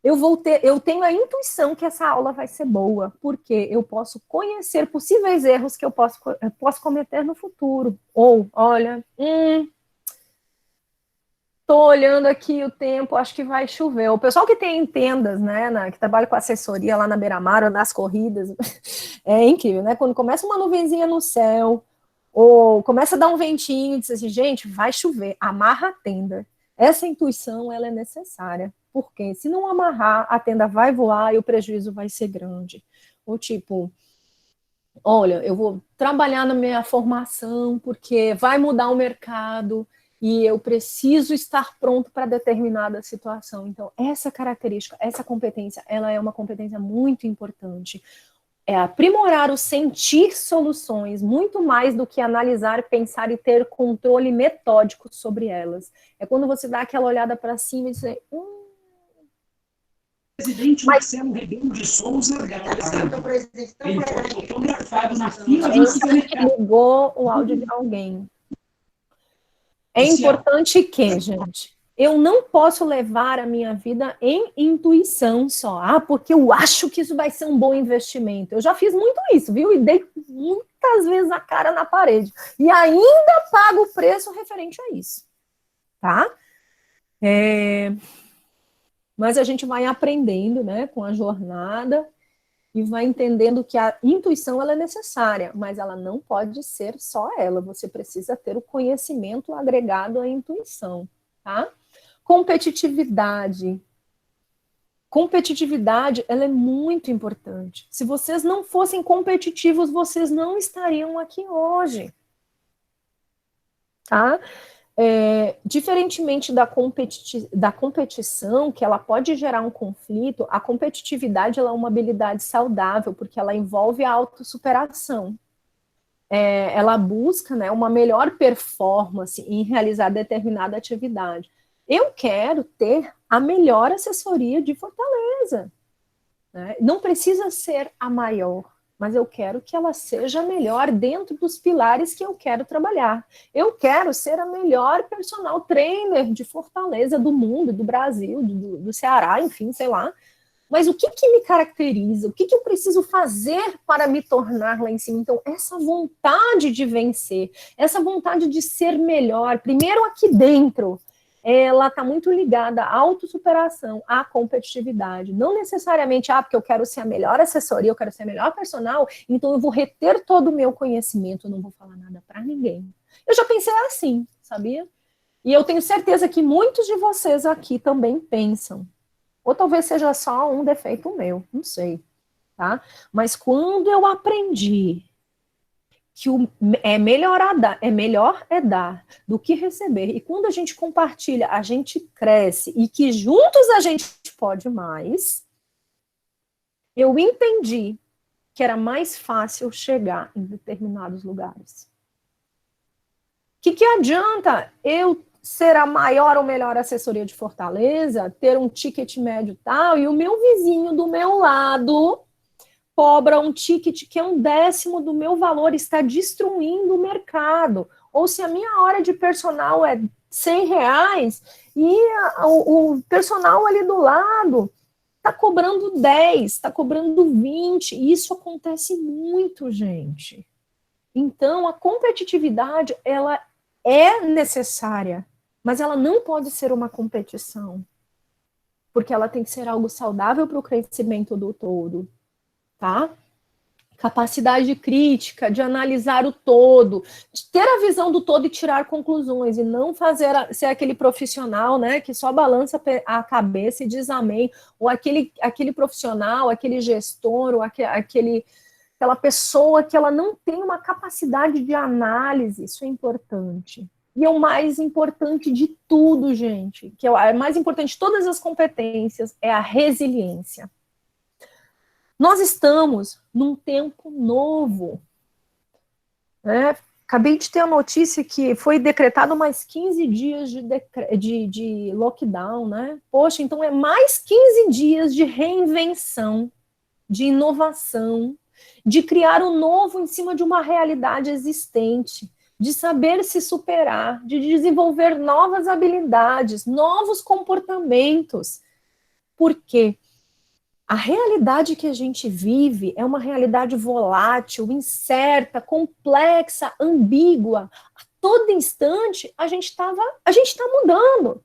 Eu tenho a intuição que essa aula vai ser boa, porque eu posso conhecer possíveis erros que eu posso cometer no futuro. Ou, olha, tô olhando aqui o tempo, acho que vai chover. O pessoal que tem tendas, né, que trabalha com assessoria lá na beira-mar ou nas corridas, é incrível, né? Quando começa uma nuvenzinha no céu, ou começa a dar um ventinho, diz assim, gente, vai chover, amarra a tenda. Essa intuição, ela é necessária, porque se não amarrar, a tenda vai voar e o prejuízo vai ser grande. Ou tipo, olha, eu vou trabalhar na minha formação porque vai mudar o mercado e eu preciso estar pronto para determinada situação. Então, essa característica, essa competência, ela é uma competência muito importante. É aprimorar o sentir soluções, muito mais do que analisar, pensar e ter controle metódico sobre elas. É quando você dá aquela olhada para cima e diz, Presidente Marcelo Rebelo de Souza, ele foi fotografado na fila do supermercado. Ligou o áudio de alguém. É importante que, gente, eu não posso levar a minha vida em intuição só. Ah, porque eu acho que isso vai ser um bom investimento. Eu já fiz muito isso, viu? E dei muitas vezes a cara na parede. E ainda pago o preço referente a isso. Tá? Mas a gente vai aprendendo, né, com a jornada e vai entendendo que a intuição ela é necessária, mas ela não pode ser só ela. Você precisa ter o conhecimento agregado à intuição, tá? Competitividade. Competitividade, ela é muito importante. Se vocês não fossem competitivos, vocês não estariam aqui hoje, tá? Diferentemente da competição, que ela pode gerar um conflito, a competitividade ela é uma habilidade saudável, porque ela envolve a autossuperação. Ela busca, né, uma melhor performance em realizar determinada atividade. Eu quero ter a melhor assessoria de Fortaleza. Né? Não precisa ser a maior, mas eu quero que ela seja melhor dentro dos pilares que eu quero trabalhar. Eu quero ser a melhor personal trainer de Fortaleza, do mundo, do Brasil, do Ceará, enfim, sei lá. Mas o que me caracteriza? O que eu preciso fazer para me tornar lá em cima? Então, essa vontade de vencer, essa vontade de ser melhor, primeiro aqui dentro, ela está muito ligada à autossuperação, à competitividade. Não necessariamente, porque eu quero ser a melhor assessoria, eu quero ser a melhor personal, então eu vou reter todo o meu conhecimento, eu não vou falar nada para ninguém. Eu já pensei assim, sabia? E eu tenho certeza que muitos de vocês aqui também pensam. Ou talvez seja só um defeito meu, não sei, tá? Mas quando eu aprendi que é melhor dar do que receber. E quando a gente compartilha, a gente cresce e que juntos a gente pode mais, eu entendi que era mais fácil chegar em determinados lugares. Que adianta eu ser a maior ou melhor assessoria de Fortaleza, ter um ticket médio tal, e o meu vizinho do meu lado cobra um ticket que é 1/10 do meu valor, está destruindo o mercado. Ou se a minha hora de personal é R$100 e o personal ali do lado está cobrando 10, está cobrando 20. Isso acontece muito, gente. Então, a competitividade, ela é necessária, mas ela não pode ser uma competição, porque ela tem que ser algo saudável para o crescimento do todo. Tá? Capacidade crítica, de analisar o todo, de ter a visão do todo e tirar conclusões, e não ser aquele profissional, né, que só balança a cabeça e diz amém, ou aquele profissional, aquele gestor, ou aquela pessoa que ela não tem uma capacidade de análise. Isso é importante. E é o mais importante de tudo, gente, que é o mais importante de todas as competências, é a resiliência. Nós estamos num tempo novo. Né? Acabei de ter a notícia que foi decretado mais 15 dias de lockdown, né? Poxa, então é mais 15 dias de reinvenção, de inovação, de criar o novo em cima de uma realidade existente, de saber se superar, de desenvolver novas habilidades, novos comportamentos. Por quê? A realidade que a gente vive é uma realidade volátil, incerta, complexa, ambígua. A todo instante, a gente está mudando.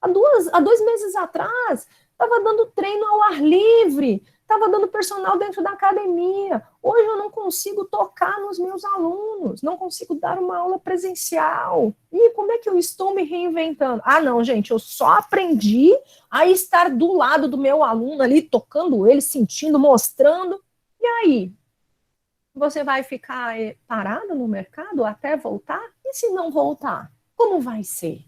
Há 2 meses atrás, estava dando treino ao ar livre, estava dando personal dentro da academia. Hoje eu não consigo tocar nos meus alunos, não consigo dar uma aula presencial. E como é que eu estou me reinventando? Não, gente, eu só aprendi a estar do lado do meu aluno ali, tocando ele, sentindo, mostrando. E aí? Você vai ficar parado no mercado até voltar? E se não voltar? Como vai ser?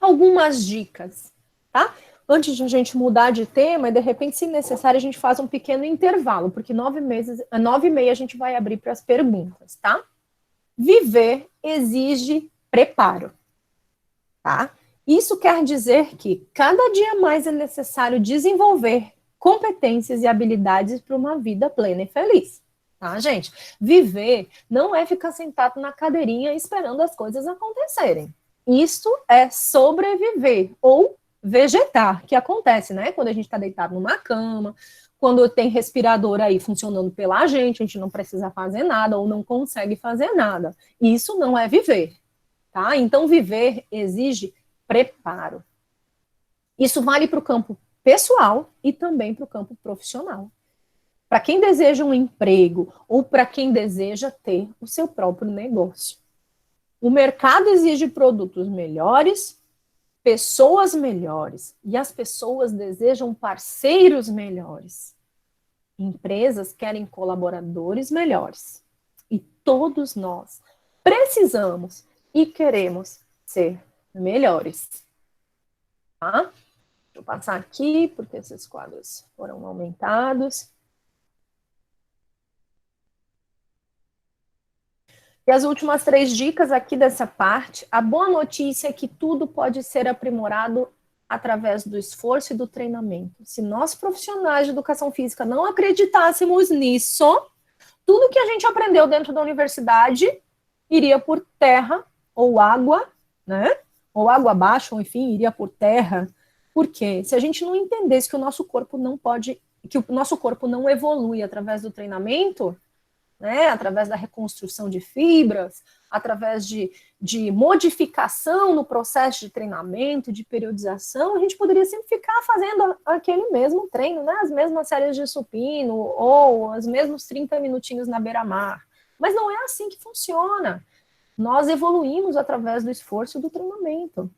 Algumas dicas, tá? Antes de a gente mudar de tema, e de repente, se necessário, a gente faz um pequeno intervalo, porque 9h30 a gente vai abrir para as perguntas, tá? Viver exige preparo, tá? Isso quer dizer que cada dia mais é necessário desenvolver competências e habilidades para uma vida plena e feliz. tá, gente? Viver não é ficar sentado na cadeirinha esperando as coisas acontecerem. Isto é sobreviver ou vegetar, que acontece, né? Quando a gente está deitado numa cama, quando tem respirador aí funcionando pela gente, a gente não precisa fazer nada ou não consegue fazer nada. Isso não é viver, tá? Então, viver exige preparo. Isso vale para o campo pessoal e também para o campo profissional. Para quem deseja um emprego ou para quem deseja ter o seu próprio negócio. O mercado exige produtos melhores, pessoas melhores, e as pessoas desejam parceiros melhores. Empresas querem colaboradores melhores. E todos nós precisamos e queremos ser melhores. Tá? Deixa eu passar aqui, porque esses quadros foram aumentados. E as últimas 3 dicas aqui dessa parte. A boa notícia é que tudo pode ser aprimorado através do esforço e do treinamento. Se nós, profissionais de educação física, não acreditássemos nisso, tudo que a gente aprendeu dentro da universidade iria por terra ou água, né? Ou água abaixo, ou enfim, iria por terra. Por quê? Se a gente não entendesse que o nosso corpo não pode, que o nosso corpo não evolui através do treinamento, né, através da reconstrução de fibras, através de modificação no processo de treinamento, de periodização, a gente poderia sempre ficar fazendo aquele mesmo treino, né, as mesmas séries de supino ou os mesmos 30 minutinhos na beira-mar. Mas não é assim que funciona. Nós evoluímos através do esforço e do treinamento.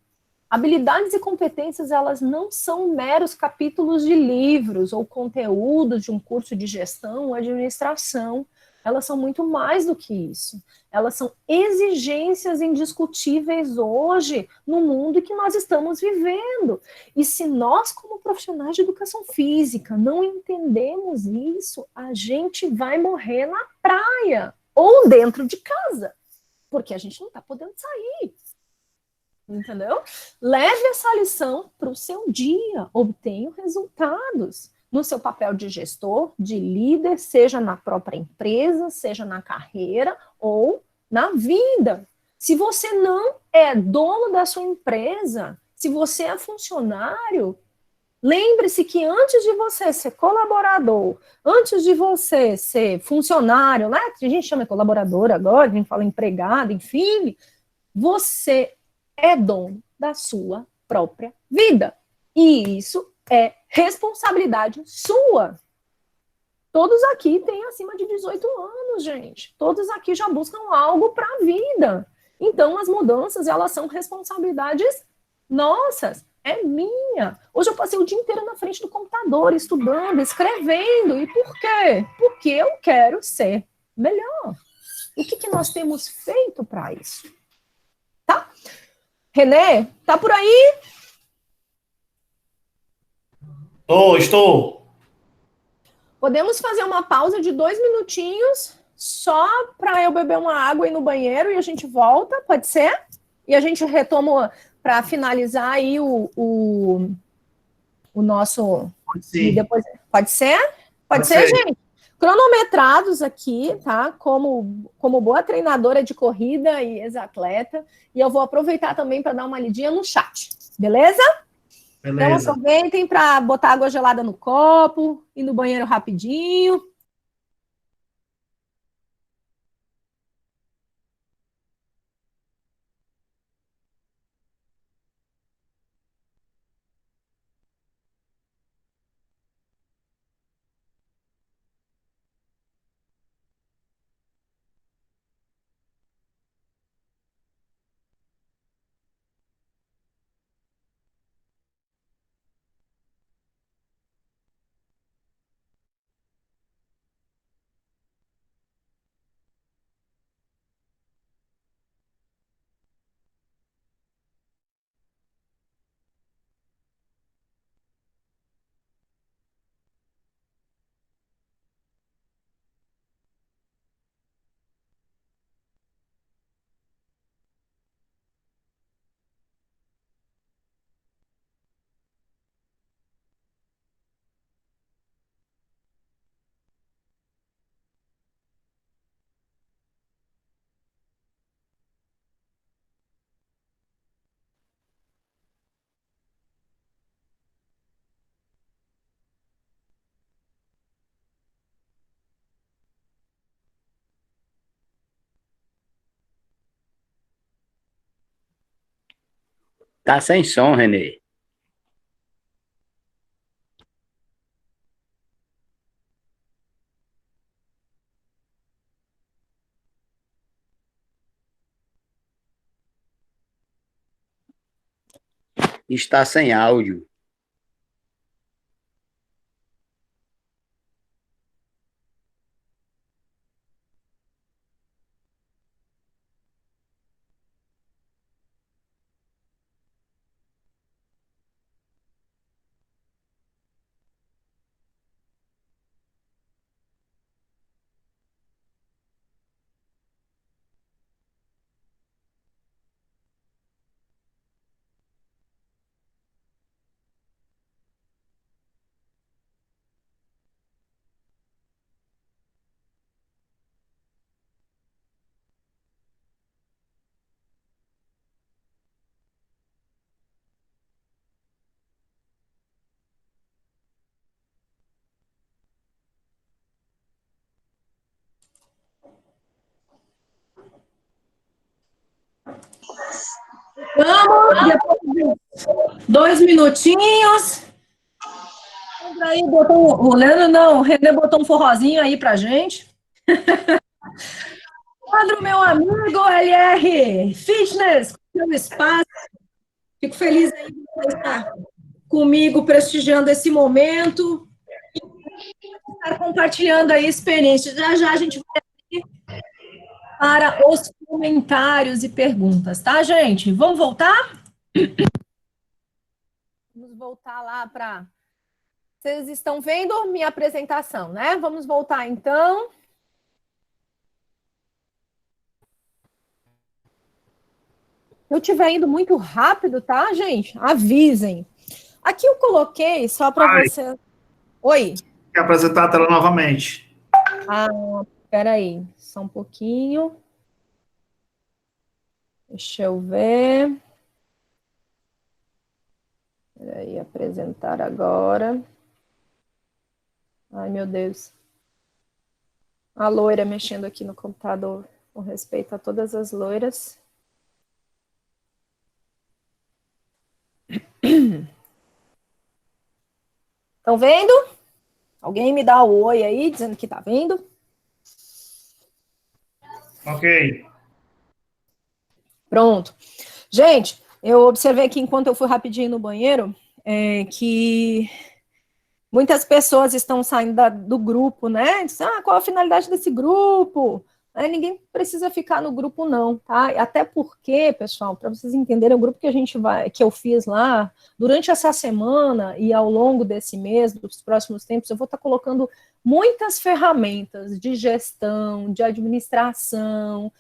Habilidades e competências, elas não são meros capítulos de livros ou conteúdos de um curso de gestão ou administração. Elas são muito mais do que isso. Elas são exigências indiscutíveis hoje no mundo que nós estamos vivendo. E se nós, como profissionais de educação física, não entendemos isso, a gente vai morrer na praia ou dentro de casa, porque a gente não está podendo sair. Entendeu? Leve essa lição para o seu dia, obtenha resultados no seu papel de gestor, de líder, seja na própria empresa, seja na carreira ou na vida. Se você não é dono da sua empresa, se você é funcionário, lembre-se que antes de você ser colaborador, antes de você ser funcionário, né? A gente chama de colaborador agora, a gente fala empregado, enfim, você é dono da sua própria vida. E isso é responsabilidade sua. Todos aqui têm acima de 18 anos, gente. Todos aqui já buscam algo para a vida. Então, as mudanças, elas são responsabilidades nossas. É minha. Hoje eu passei o dia inteiro na frente do computador, estudando, escrevendo. E por quê? Porque eu quero ser melhor. O que nós temos feito para isso? Tá? René, tá por aí? Estou. Podemos fazer uma pausa de 2 minutinhos só para eu beber uma água e ir no banheiro e a gente volta, pode ser? E a gente retoma para finalizar aí o nosso. Pode E sim. depois, pode ser? Pode Pode ser, ser. gente? Cronometrados aqui, tá? Como boa treinadora de corrida e ex-atleta. E eu vou aproveitar também para dar uma lidinha no chat, beleza? Então Beleza. aproveitem para botar água gelada no copo, ir no banheiro rapidinho. Tá sem som, Renê. Está sem áudio. Vamos, depois de 2 minutinhos. Aí botou, o Leandro não, o Renê botou um forrozinho aí pra gente. Leandro, meu amigo LR Fitness, seu espaço. Fico feliz aí de você estar comigo, prestigiando esse momento, estar compartilhando aí experiências. Já já a gente vai para os comentários e perguntas, tá, gente? Vamos voltar? Vamos voltar lá para... Vocês estão vendo minha apresentação, né? Vamos voltar, então. Se eu estiver indo muito rápido, tá, gente? Avisem. Aqui eu coloquei só para você... Oi? Quer apresentar a tela novamente. Ah, peraí, só um pouquinho. Deixa eu ver. Peraí, apresentar agora. Ai, meu Deus. A loira mexendo aqui no computador, com respeito a todas as loiras. Estão vendo? Alguém me dá o oi aí, dizendo que tá vendo? Ok. Pronto. Gente, eu observei aqui, enquanto eu fui rapidinho no banheiro, que muitas pessoas estão saindo do grupo, né? Diz, qual a finalidade desse grupo? Ninguém precisa ficar no grupo, não, tá? Até porque, pessoal, para vocês entenderem, o grupo que eu fiz lá, durante essa semana e ao longo desse mês, dos próximos tempos, eu vou estar colocando muitas ferramentas de gestão, de administração,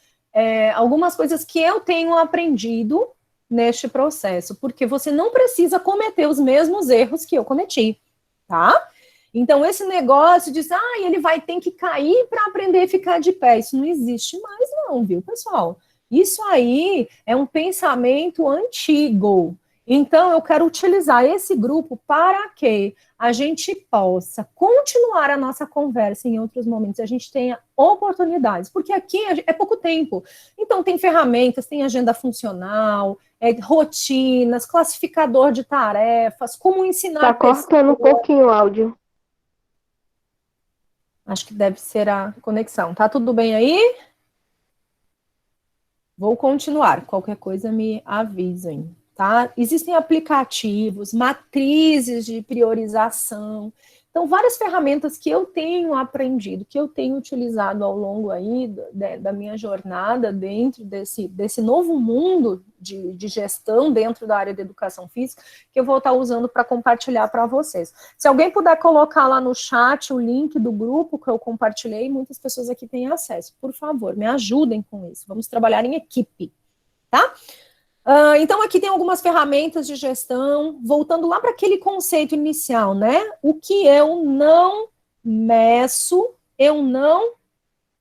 algumas coisas que eu tenho aprendido neste processo, porque você não precisa cometer os mesmos erros que eu cometi, tá? Então, esse negócio de, ele vai ter que cair para aprender a ficar de pé, isso não existe mais não, viu, pessoal? Isso aí é um pensamento antigo. Então, eu quero utilizar esse grupo para que a gente possa continuar a nossa conversa em outros momentos, a gente tenha oportunidades, porque aqui é pouco tempo. Então, tem ferramentas, tem agenda funcional, rotinas, classificador de tarefas, como ensinar... Tá cortando um pouquinho o áudio. Acho que deve ser a conexão. Tá tudo bem aí? Vou continuar. Qualquer coisa me avisem, tá? Existem aplicativos, matrizes de priorização. Então, várias ferramentas que eu tenho aprendido, que eu tenho utilizado ao longo aí da minha jornada dentro desse novo mundo de gestão dentro da área de educação física, que eu vou estar usando para compartilhar para vocês. Se alguém puder colocar lá no chat o link do grupo que eu compartilhei, muitas pessoas aqui têm acesso. Por favor, me ajudem com isso. Vamos trabalhar em equipe, tá? Então, aqui tem algumas ferramentas de gestão, voltando lá para aquele conceito inicial, né? O que eu não meço, eu não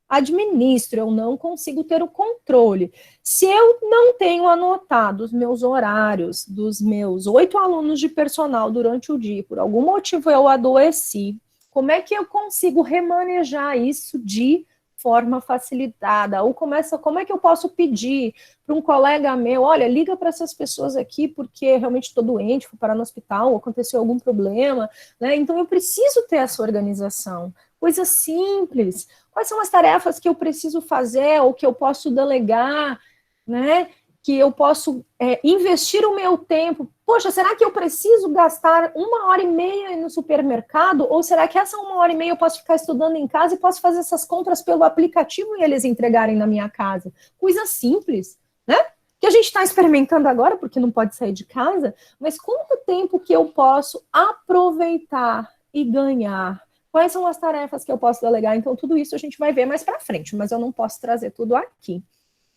administro, eu não consigo ter o controle. Se eu não tenho anotado os meus horários dos meus 8 alunos de personal durante o dia, por algum motivo eu adoeci, como é que eu consigo remanejar isso de forma facilitada, ou começa, como é que eu posso pedir para um colega meu, olha, liga para essas pessoas aqui porque realmente estou doente, fui parar no hospital, aconteceu algum problema, né? Então eu preciso ter essa organização. Coisa simples. Quais são as tarefas que eu preciso fazer ou que eu posso delegar, né? Que eu posso investir o meu tempo. Poxa, será que eu preciso gastar 1h30 no supermercado? Ou será que essa 1h30 eu posso ficar estudando em casa e posso fazer essas compras pelo aplicativo e eles entregarem na minha casa? Coisa simples, né? Que a gente está experimentando agora, porque não pode sair de casa, mas quanto tempo que eu posso aproveitar e ganhar? Quais são as tarefas que eu posso delegar? Então, tudo isso a gente vai ver mais para frente, mas eu não posso trazer tudo aqui,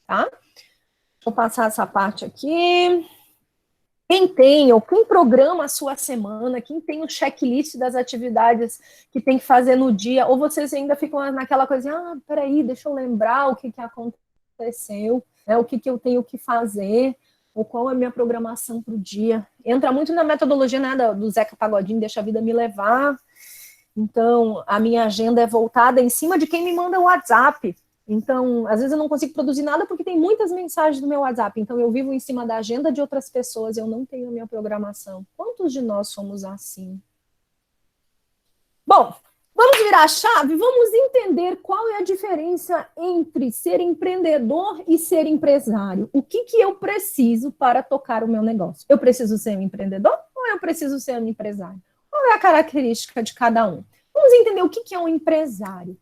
tá? Vou passar essa parte aqui. Quem tem, ou quem programa a sua semana, quem tem o checklist das atividades que tem que fazer no dia, ou vocês ainda ficam naquela coisa, peraí, deixa eu lembrar o que aconteceu, né, o que eu tenho que fazer, ou qual é a minha programação para o dia. Entra muito na metodologia, né, do Zeca Pagodinho, deixa a vida me levar. Então, a minha agenda é voltada em cima de quem me manda o WhatsApp. Então, às vezes eu não consigo produzir nada porque tem muitas mensagens no meu WhatsApp. Então, eu vivo em cima da agenda de outras pessoas, eu não tenho a minha programação. Quantos de nós somos assim? Bom, vamos virar a chave, vamos entender qual é a diferença entre ser empreendedor e ser empresário. O que eu preciso para tocar o meu negócio? Eu preciso ser um empreendedor ou eu preciso ser um empresário? Qual é a característica de cada um? Vamos entender o que é um empresário.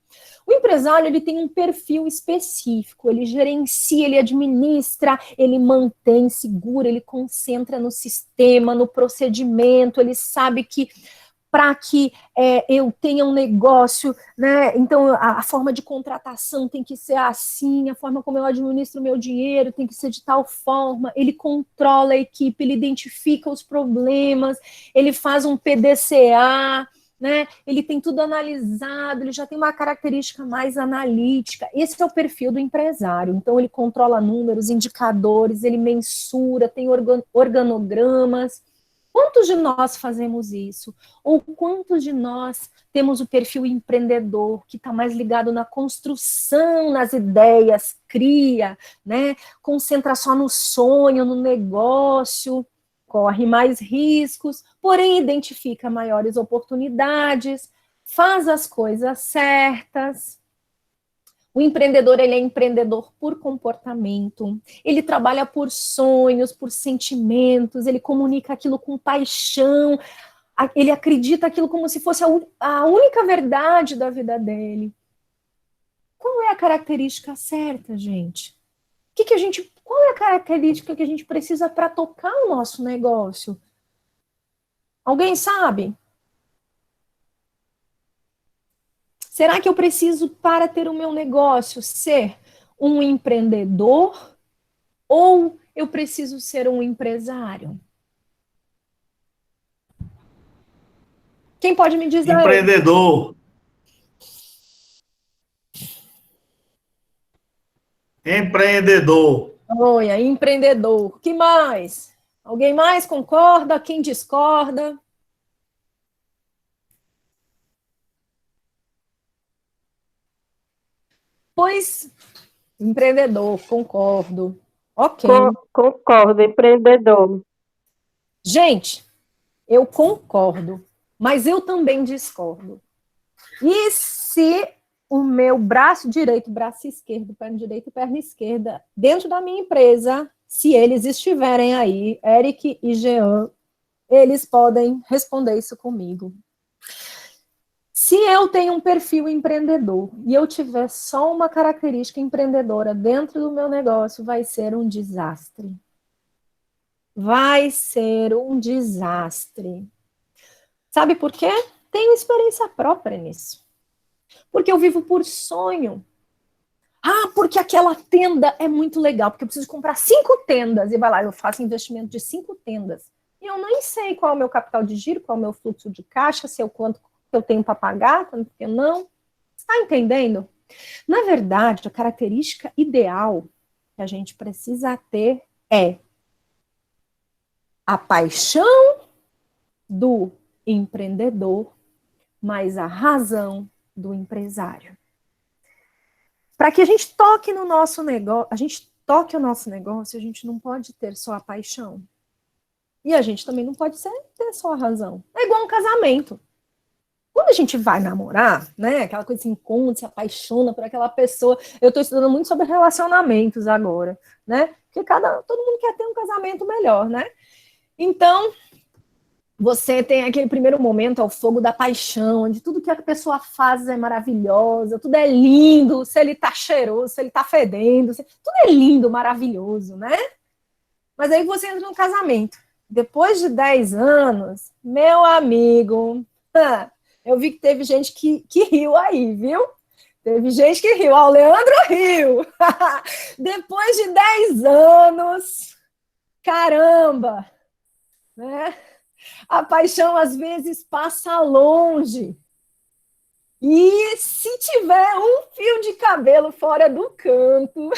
O empresário, ele tem um perfil específico, ele gerencia, ele administra, ele mantém, segura, ele concentra no sistema, no procedimento, ele sabe que para que eu tenha um negócio, né? Então a forma de contratação tem que ser assim, a forma como eu administro o meu dinheiro tem que ser de tal forma, ele controla a equipe, ele identifica os problemas, ele faz um PDCA, né? Ele tem tudo analisado, ele já tem uma característica mais analítica. Esse é o perfil do empresário. Então, ele controla números, indicadores, ele mensura, tem organogramas. Quantos de nós fazemos isso? Ou quantos de nós temos o perfil empreendedor, que está mais ligado na construção, nas ideias, cria, né? Concentra só no sonho, no negócio, corre mais riscos, porém identifica maiores oportunidades, faz as coisas certas. O empreendedor, ele é empreendedor por comportamento, ele trabalha por sonhos, por sentimentos, ele comunica aquilo com paixão, ele acredita aquilo como se fosse a única verdade da vida dele. Qual é a característica certa, gente? Qual é a característica que a gente precisa para tocar o nosso negócio? Alguém sabe? Será que eu preciso, para ter o meu negócio, ser um empreendedor ou eu preciso ser um empresário? Quem pode me dizer? Empreendedor. Empreendedor. Olha, empreendedor. Que mais? Alguém mais concorda? Quem discorda? Pois, empreendedor, concordo. Ok. Concordo, empreendedor. Gente, eu concordo, mas eu também discordo. E se o meu braço direito, braço esquerdo, perna direita e perna esquerda, dentro da minha empresa, se eles estiverem aí, Eric e Jean, eles podem responder isso comigo. Se eu tenho um perfil empreendedor e eu tiver só uma característica empreendedora dentro do meu negócio, vai ser um desastre. Vai ser um desastre. Sabe por quê? Tenho experiência própria nisso. Porque eu vivo por sonho. Porque aquela tenda é muito legal, porque eu preciso comprar 5 tendas. E vai lá, eu faço investimento de 5 tendas. E eu nem sei qual é o meu capital de giro, qual é o meu fluxo de caixa, se eu quanto eu tenho para pagar, quanto eu não. Está entendendo? Na verdade, a característica ideal que a gente precisa ter é a paixão do empreendedor, mas a razão do empresário. para que a gente toque no nosso negócio, a gente não pode ter só a paixão. E a gente também não pode ter só a razão. É igual um casamento. Quando a gente vai namorar, né, aquela coisa, se encontra, se apaixona por aquela pessoa. Eu estou estudando muito sobre relacionamentos agora, né? Porque todo mundo quer ter um casamento melhor, né? Então, você tem aquele primeiro momento, o fogo da paixão, onde tudo que a pessoa faz é maravilhosa, tudo é lindo, se ele tá cheiroso, se ele tá fedendo, tudo é lindo, maravilhoso, né? Mas aí você entra no casamento. Depois de 10 anos, meu amigo, eu vi que teve gente que riu aí, viu? Teve gente que riu. O Leandro riu. Depois de 10 anos, caramba, né? A paixão às vezes passa longe. E se tiver um fio de cabelo fora do canto,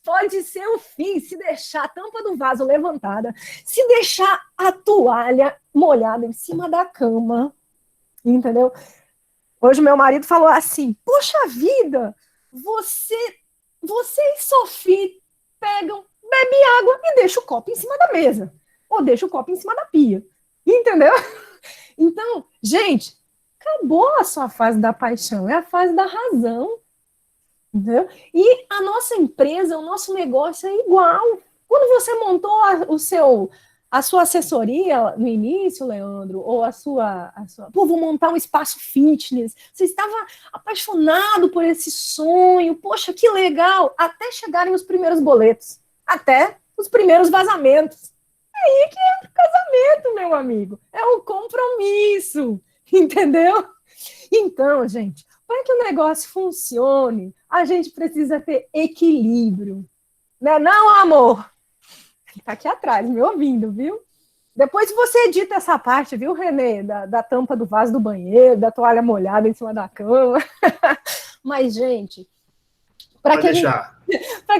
pode ser o fim, se deixar a tampa do vaso levantada, se deixar a toalha molhada em cima da cama, entendeu? Hoje meu marido falou assim, poxa vida, você e Sophie pegam, bebe água e deixa o copo em cima da mesa, ou deixa o copo em cima da pia, entendeu? Então, gente, acabou a sua fase da paixão, é a fase da razão, entendeu? E a nossa empresa, o nosso negócio é igual. Quando você montou a sua assessoria no início, Leandro, ou pô, vou montar um espaço fitness, você estava apaixonado por esse sonho, poxa, que legal, até chegarem os primeiros boletos, até os primeiros vazamentos. É aí que entra o casamento, meu amigo, é o compromisso, entendeu? Então, gente, para que o negócio funcione, a gente precisa ter equilíbrio. Né? Não, amor? Ele tá aqui atrás, me ouvindo, viu? Depois você edita essa parte, viu, Renê? Da tampa do vaso do banheiro, da toalha molhada em cima da cama. Mas, gente, para que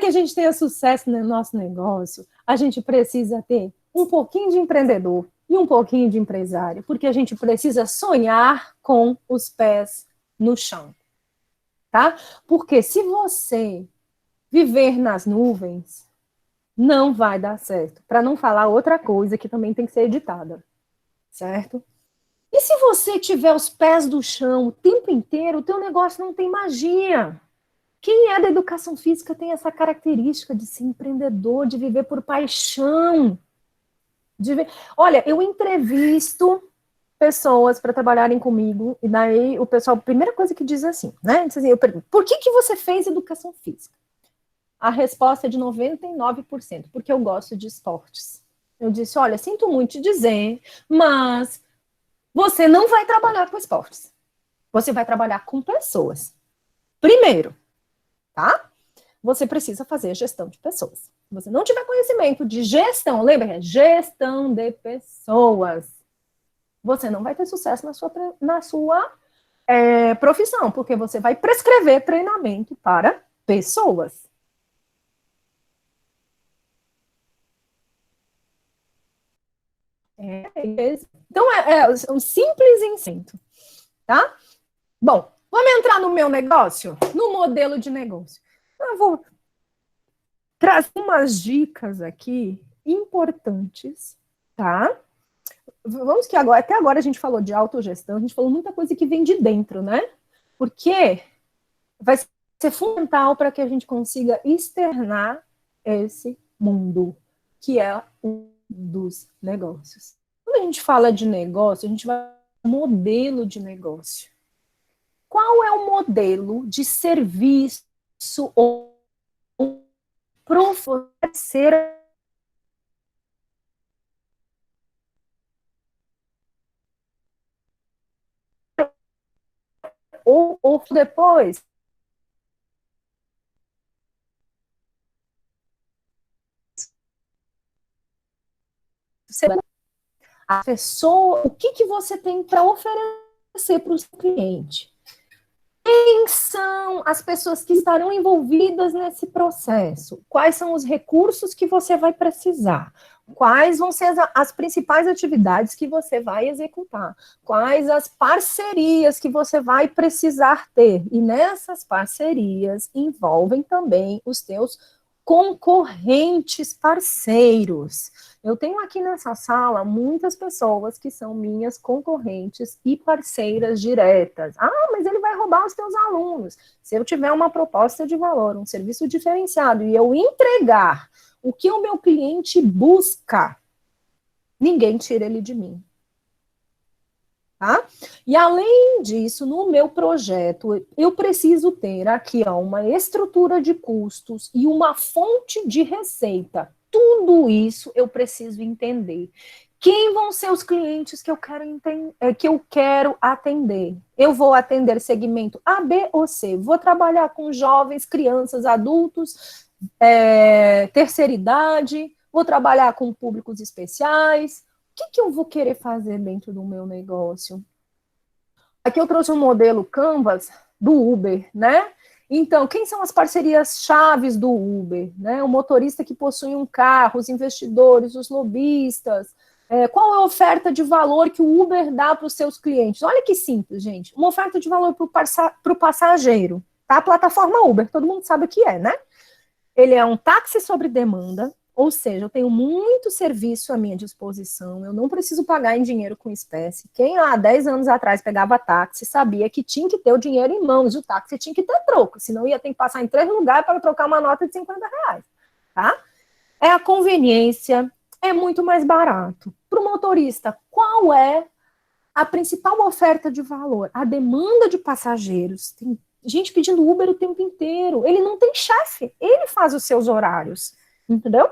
a gente tenha sucesso no nosso negócio, a gente precisa ter um pouquinho de empreendedor e um pouquinho de empresário, porque a gente precisa sonhar com os pés no chão, tá? Porque se você viver nas nuvens, não vai dar certo. Para não falar outra coisa que também tem que ser editada, certo? E se você tiver os pés do chão o tempo inteiro, o teu negócio não tem magia. Quem é da educação física tem essa característica de ser empreendedor, de viver por paixão. Olha, eu entrevisto pessoas para trabalharem comigo, e daí o pessoal, a primeira coisa que diz assim, né? Diz assim, eu pergunto, por que você fez educação física? A resposta é de 99%, porque eu gosto de esportes. Eu disse, olha, sinto muito te dizer, mas você não vai trabalhar com esportes. Você vai trabalhar com pessoas. Primeiro, tá? Você precisa fazer gestão de pessoas. Se você não tiver conhecimento de gestão, lembra, gestão de pessoas, você não vai ter sucesso na sua profissão, porque você vai prescrever treinamento para pessoas. Então, é um simples incentivo, tá? Bom, vamos entrar no meu negócio, no modelo de negócio. Eu vou trazer umas dicas aqui importantes, tá? Vamos que até agora a gente falou de autogestão, a gente falou muita coisa que vem de dentro, né? Porque vai ser fundamental para que a gente consiga externar esse mundo, que é um dos negócios. Quando a gente fala de negócio, a gente vai modelo de negócio. Qual é o modelo de serviço ou profissional ou depois? A pessoa, o que você tem para oferecer para o seu cliente? Quem são as pessoas que estarão envolvidas nesse processo? Quais são os recursos que você vai precisar? Quais vão ser as principais atividades que você vai executar? Quais as parcerias que você vai precisar ter? E nessas parcerias envolvem também os teus concorrentes parceiros. Eu tenho aqui nessa sala muitas pessoas que são minhas concorrentes e parceiras diretas. Ah, mas ele vai roubar os teus alunos. Se eu tiver uma proposta de valor, um serviço diferenciado e eu entregar o que o meu cliente busca, ninguém tira ele de mim. Tá? E além disso, no meu projeto, eu preciso ter aqui uma estrutura de custos e uma fonte de receita. Tudo isso eu preciso entender. Quem vão ser os clientes que eu quero atender? Eu vou atender segmento A, B ou C? Vou trabalhar com jovens, crianças, adultos, terceira idade, vou trabalhar com públicos especiais. O que eu vou querer fazer dentro do meu negócio? Aqui eu trouxe um modelo Canvas do Uber, né? Então, quem são as parcerias chaves do Uber? Né? O motorista que possui um carro, os investidores, os lobistas. Qual é a oferta de valor que o Uber dá para os seus clientes? Olha que simples, gente. Uma oferta de valor para o passageiro. Tá? A plataforma Uber, todo mundo sabe o que é, né? Ele é um táxi sobre demanda, ou seja, eu tenho muito serviço à minha disposição, eu não preciso pagar em dinheiro com espécie. Quem há 10 anos atrás pegava táxi sabia que tinha que ter o dinheiro em mãos, e o táxi tinha que ter troco, senão ia ter que passar em 3 lugares para trocar uma nota de R$ 50, tá? É a conveniência, é muito mais barato. Para o motorista, qual é a principal oferta de valor? A demanda de passageiros. Tem gente pedindo Uber o tempo inteiro. Ele não tem chefe, ele faz os seus horários, entendeu?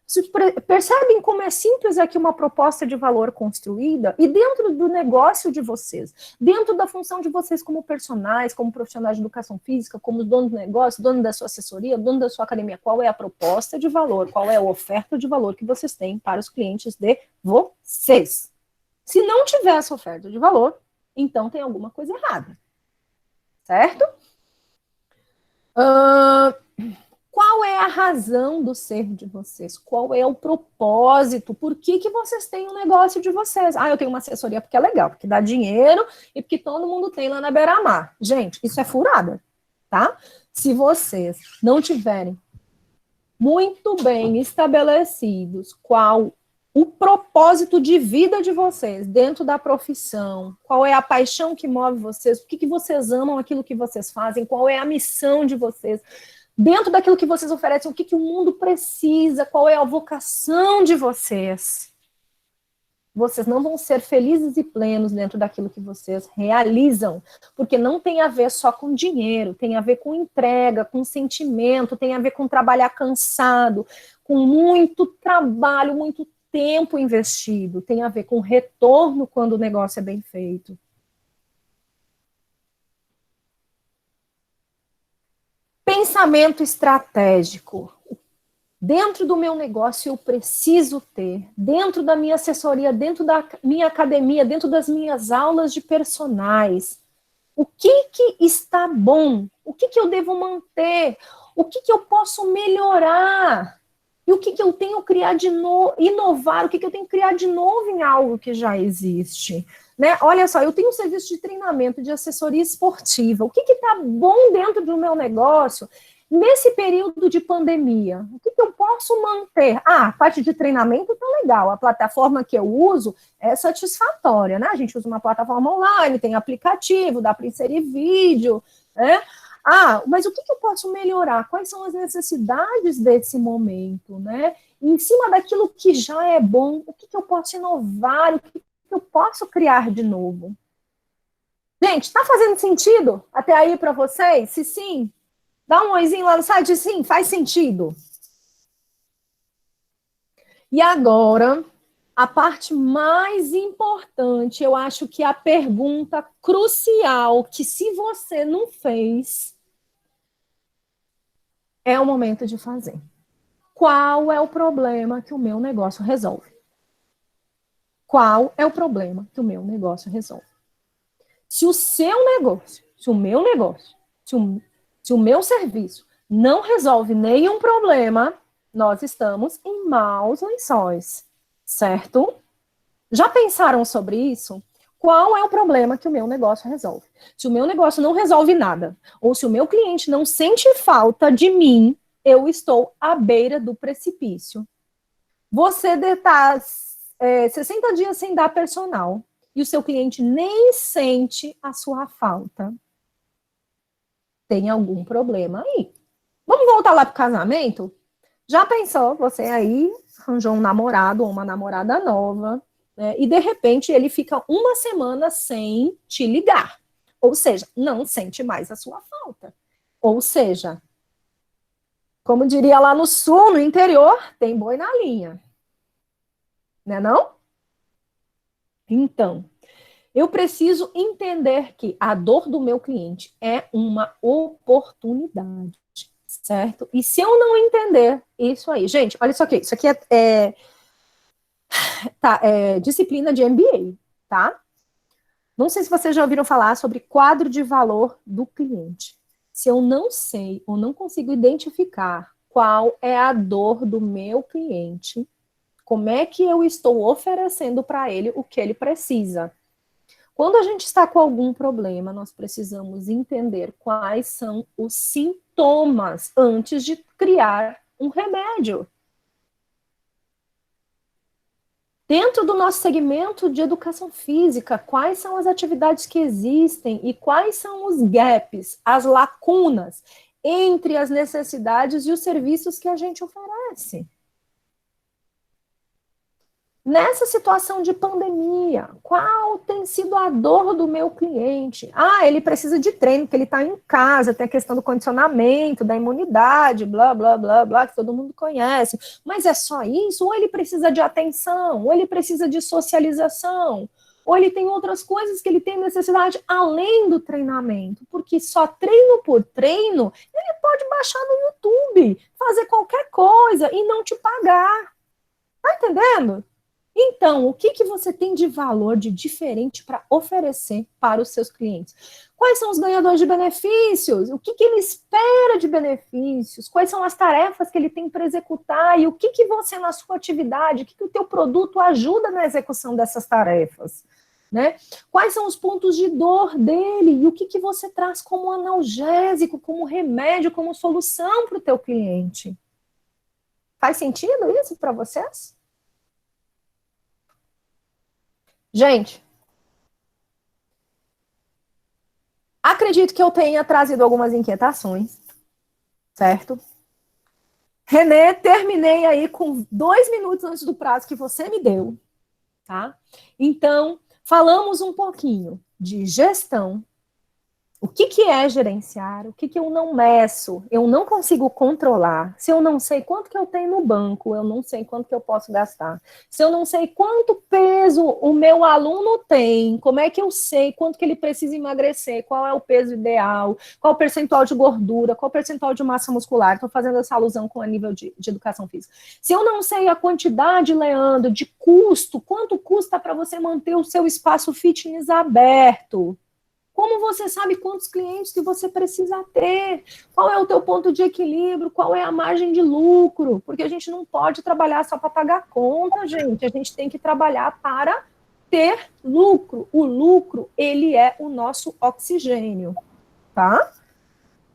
Vocês percebem como é simples aqui uma proposta de valor construída? E dentro do negócio de vocês, dentro da função de vocês como personagens, como profissionais de educação física, como dono do negócio, dono da sua assessoria, dono da sua academia, qual é a proposta de valor, qual é a oferta de valor que vocês têm para os clientes de vocês? Se não tiver essa oferta de valor, então tem alguma coisa errada. Certo? Qual é a razão do ser de vocês? Qual é o propósito? Por que vocês têm um negócio de vocês? Ah, eu tenho uma assessoria porque é legal, porque dá dinheiro e porque todo mundo tem lá na beira-mar. Gente, isso é furada, tá? Se vocês não tiverem muito bem estabelecidos qual o propósito de vida de vocês dentro da profissão, qual é a paixão que move vocês, por que vocês amam aquilo que vocês fazem, qual é a missão de vocês, dentro daquilo que vocês oferecem, o que o mundo precisa, qual é a vocação de vocês. Vocês não vão ser felizes e plenos dentro daquilo que vocês realizam, porque não tem a ver só com dinheiro, tem a ver com entrega, com sentimento, tem a ver com trabalhar cansado, com muito trabalho, muito tempo investido, tem a ver com retorno quando o negócio é bem feito. Pensamento estratégico. Dentro do meu negócio eu preciso ter, dentro da minha assessoria, dentro da minha academia, dentro das minhas aulas de personagens, o que está bom? O que eu devo manter? O que eu posso melhorar? E o que eu tenho que criar de novo, inovar, o que eu tenho que criar de novo em algo que já existe? Né? Olha só, eu tenho um serviço de treinamento, de assessoria esportiva. O que está bom dentro do meu negócio nesse período de pandemia? O que eu posso manter? Ah, a parte de treinamento está legal. A plataforma que eu uso é satisfatória, né? A gente usa uma plataforma online, tem aplicativo, dá para inserir vídeo, né? Ah, mas o que eu posso melhorar? Quais são as necessidades desse momento, né? Em cima daquilo que já é bom, o que eu posso inovar? O que eu posso criar de novo? Gente, está fazendo sentido até aí para vocês? Se sim, dá um oizinho lá no site, sim, faz sentido. E agora, a parte mais importante, eu acho que é a pergunta crucial, que se você não fez, é o momento de fazer. Qual é o problema que o meu negócio resolve? Qual é o problema que o meu negócio resolve? Se o seu negócio, se o meu negócio, se o meu serviço não resolve nenhum problema, nós estamos em maus lençóis, certo? Já pensaram sobre isso? Qual é o problema que o meu negócio resolve? Se o meu negócio não resolve nada, ou se o meu cliente não sente falta de mim, eu estou à beira do precipício. Você está 60 dias sem dar personal, e o seu cliente nem sente a sua falta. Tem algum problema aí. Vamos voltar lá para o casamento? Já pensou, você aí arranjou um namorado ou uma namorada nova, né, e de repente ele fica uma semana sem te ligar. Ou seja, não sente mais a sua falta. Ou seja, como diria lá no sul, no interior, tem boi na linha. Né não? Então, eu preciso entender que a dor do meu cliente é uma oportunidade, certo? E se eu não entender isso aí, gente, olha isso aqui é disciplina de MBA, tá? Não sei se vocês já ouviram falar sobre quadro de valor do cliente. Se eu não sei ou não consigo identificar qual é a dor do meu cliente, como é que eu estou oferecendo para ele o que ele precisa? Quando a gente está com algum problema, nós precisamos entender quais são os sintomas antes de criar um remédio. Dentro do nosso segmento de educação física, quais são as atividades que existem e quais são os gaps, as lacunas entre as necessidades e os serviços que a gente oferece? Nessa situação de pandemia, qual tem sido a dor do meu cliente? Ele precisa de treino, porque ele está em casa, tem a questão do condicionamento, da imunidade, blá, blá, blá, blá, que todo mundo conhece. Mas é só isso? Ou ele precisa de atenção? Ou ele precisa de socialização? Ou ele tem outras coisas que ele tem necessidade além do treinamento? Porque só treino por treino, ele pode baixar no YouTube, fazer qualquer coisa e não te pagar. Tá entendendo? Então, o que você tem de valor, de diferente para oferecer para os seus clientes? Quais são os ganhadores de benefícios? O que ele espera de benefícios? Quais são as tarefas que ele tem para executar? E o que você, na sua atividade, o que o teu produto ajuda na execução dessas tarefas? Né? Quais são os pontos de dor dele? E o que você traz como analgésico, como remédio, como solução para o teu cliente? Faz sentido isso para vocês? Gente, acredito que eu tenha trazido algumas inquietações, certo? Renê, terminei aí com 2 minutos antes do prazo que você me deu, tá? Então, falamos um pouquinho de gestão. O que é gerenciar? O que eu não meço? Eu não consigo controlar. Se eu não sei quanto que eu tenho no banco, eu não sei quanto que eu posso gastar. Se eu não sei quanto peso o meu aluno tem, como é que eu sei quanto que ele precisa emagrecer? Qual é o peso ideal? Qual o percentual de gordura? Qual o percentual de massa muscular? Estou fazendo essa alusão com a nível de educação física. Se eu não sei a quantidade, Leandro, de custo, quanto custa para você manter o seu espaço fitness aberto? Como você sabe quantos clientes que você precisa ter? Qual é o teu ponto de equilíbrio? Qual é a margem de lucro? Porque a gente não pode trabalhar só para pagar conta, gente. A gente tem que trabalhar para ter lucro. O lucro, ele é o nosso oxigênio, tá?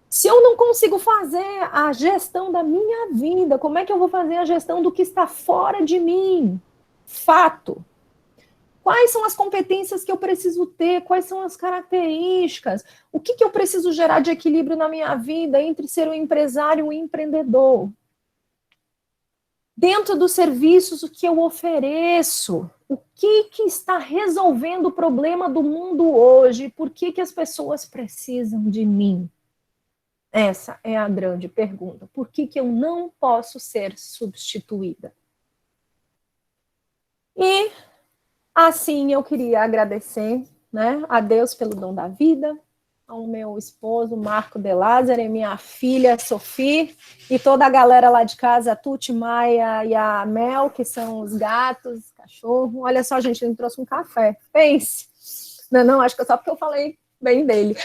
Se eu não consigo fazer a gestão da minha vida, como é que eu vou fazer a gestão do que está fora de mim? Fato. Quais são as competências que eu preciso ter? Quais são as características? O que eu preciso gerar de equilíbrio na minha vida entre ser um empresário e um empreendedor? Dentro dos serviços, o que eu ofereço? O que está resolvendo o problema do mundo hoje? Por que as pessoas precisam de mim? Essa é a grande pergunta. Por que eu não posso ser substituída? E assim, eu queria agradecer, né, a Deus pelo dom da vida, ao meu esposo, Marco de Lázaro, e minha filha, Sophie, e toda a galera lá de casa, a Tuti, Maia e a Mel, que são os gatos, cachorro. Olha só, gente, ele me trouxe um café. Pense. Não, acho que é só porque eu falei bem dele.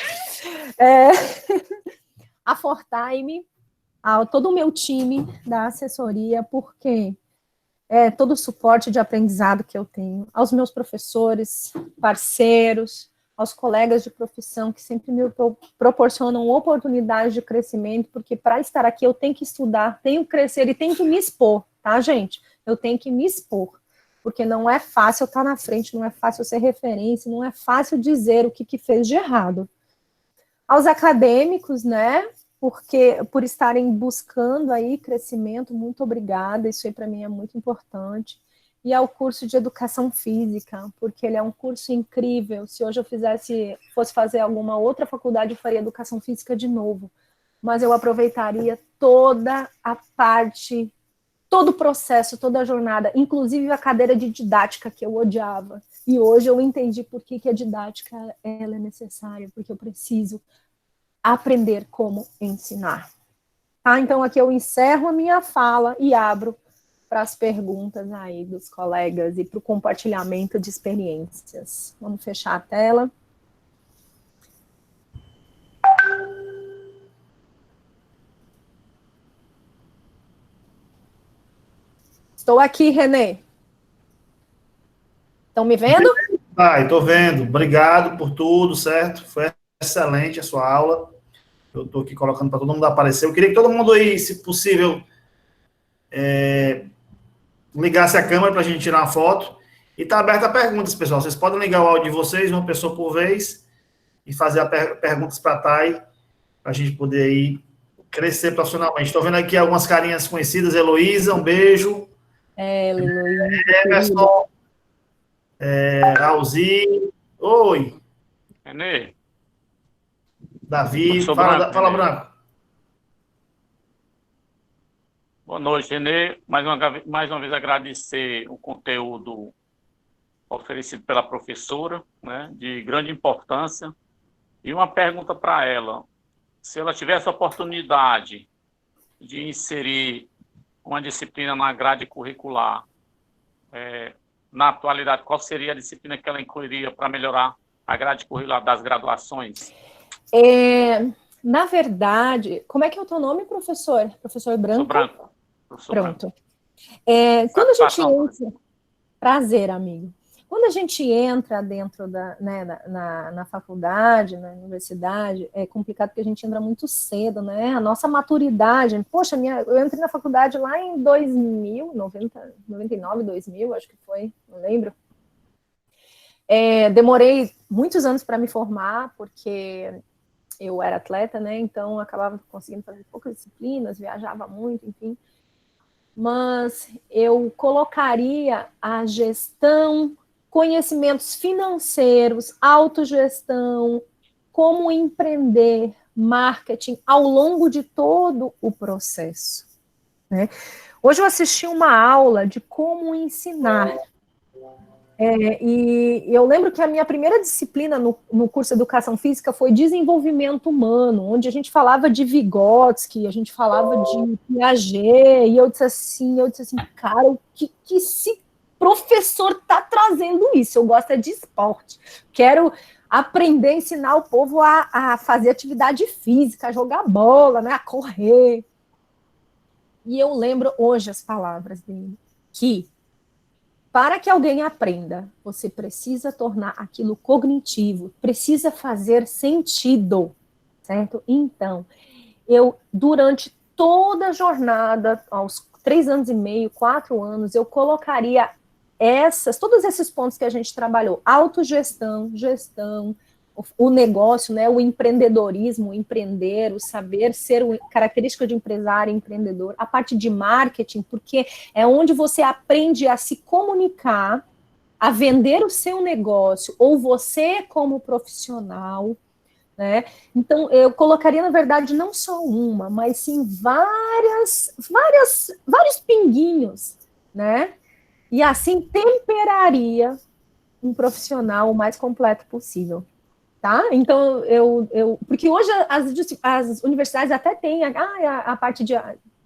A Fortime, a todo o meu time da assessoria, porque todo o suporte de aprendizado que eu tenho, aos meus professores, parceiros, aos colegas de profissão que sempre me proporcionam oportunidades de crescimento, porque para estar aqui eu tenho que estudar, tenho que crescer e tenho que me expor, tá, gente? Eu tenho que me expor, porque não é fácil estar na frente, não é fácil ser referência, não é fácil dizer o que fez de errado. Aos acadêmicos, né, por estarem buscando aí crescimento, muito obrigada, isso aí para mim é muito importante. E ao curso de Educação Física, porque ele é um curso incrível. Se hoje eu fosse fazer alguma outra faculdade, eu faria Educação Física de novo. Mas eu aproveitaria toda a parte, todo o processo, toda a jornada, inclusive a cadeira de didática que eu odiava. E hoje eu entendi por que a didática ela é necessária, porque eu preciso aprender como ensinar. Tá? Então aqui eu encerro a minha fala e abro para as perguntas aí dos colegas e para o compartilhamento de experiências. Vamos fechar a tela. Estou aqui, Renê. Estão me vendo? Estou vendo. Obrigado por tudo, certo? Foi excelente a sua aula. Eu estou aqui colocando para todo mundo aparecer. Eu queria que todo mundo aí, se possível, ligasse a câmera para a gente tirar uma foto. E está aberta a perguntas, pessoal. Vocês podem ligar o áudio de vocês, uma pessoa por vez, e fazer perguntas para a Thay, para a gente poder aí crescer profissionalmente. Estou vendo aqui algumas carinhas conhecidas. Heloísa, um beijo. Heloísa. Emerson. Raulzinho. Oi. Renê. Davi. Fala, Branco. Boa noite, Renê. Mais uma vez agradecer o conteúdo oferecido pela professora, né, de grande importância. E uma pergunta para ela. Se ela tivesse a oportunidade de inserir uma disciplina na grade curricular, na atualidade, qual seria a disciplina que ela incluiria para melhorar a grade curricular das graduações? Na verdade, como é que é o teu nome, professor? Professor Branco? Sou Branco. Pronto. Quando a gente entra... Prazer, amigo. Quando a gente entra dentro na faculdade, na universidade, é complicado porque a gente entra muito cedo, né? A nossa maturidade... Poxa, eu entrei na faculdade lá em 2000, 99, 2000, acho que foi, não lembro. Demorei muitos anos para me formar, porque eu era atleta, né? Então, acabava conseguindo fazer poucas disciplinas, viajava muito, enfim. Mas eu colocaria a gestão, conhecimentos financeiros, autogestão, como empreender, marketing, ao longo de todo o processo, né? Hoje eu assisti uma aula de como ensinar. E eu lembro que a minha primeira disciplina no curso de Educação Física foi Desenvolvimento Humano, onde a gente falava de Vygotsky, a gente falava de Piaget, e eu disse assim, cara, o que esse professor está trazendo isso? Eu gosto de esporte, quero aprender a ensinar o povo a fazer atividade física, a jogar bola, né, a correr. E eu lembro hoje as palavras dele, que para que alguém aprenda, você precisa tornar aquilo cognitivo, precisa fazer sentido, certo? Então, durante toda a jornada, aos 3 anos e meio, 4 anos, eu colocaria todos esses pontos que a gente trabalhou, autogestão, gestão, o negócio, né, o empreendedorismo, o empreender, o saber ser característica de empresário, empreendedor, a parte de marketing, porque é onde você aprende a se comunicar, a vender o seu negócio, ou você como profissional, né? Então, eu colocaria, na verdade, não só uma, mas sim vários pinguinhos, né? E assim temperaria um profissional o mais completo possível. Tá? Então, porque hoje as universidades até têm a parte de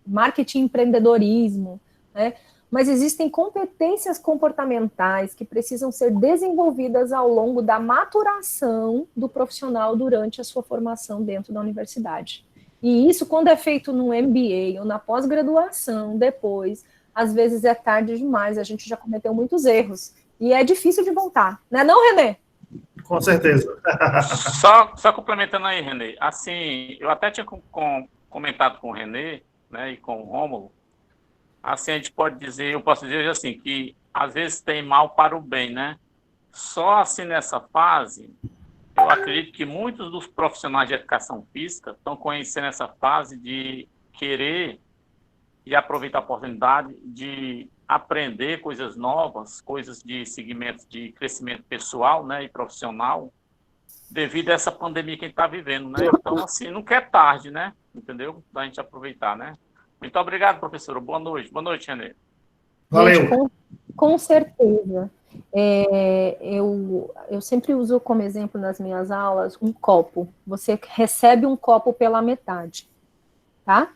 marketing e empreendedorismo, né? Mas existem competências comportamentais que precisam ser desenvolvidas ao longo da maturação do profissional durante a sua formação dentro da universidade. E isso, quando é feito no MBA ou na pós-graduação, depois, às vezes é tarde demais, a gente já cometeu muitos erros. E é difícil de voltar, né não, Renê? Com certeza. Só complementando aí, Renê, assim, eu até tinha comentado com o Renê, né, e com o Rômulo, assim, a gente pode dizer, eu posso dizer assim, que às vezes tem mal para o bem, né? Só assim nessa fase, eu acredito que muitos dos profissionais de educação física estão conhecendo essa fase de querer e aproveitar a oportunidade de aprender coisas novas, coisas de segmentos de crescimento pessoal, né, e profissional, devido a essa pandemia que a gente está vivendo, né? Então, assim, nunca é tarde, né? Entendeu? Da gente aproveitar, né? Muito obrigado, professora. Boa noite. Boa noite, Renê. Valeu. Gente, com certeza. Eu sempre uso como exemplo nas minhas aulas um copo. Você recebe um copo pela metade, tá?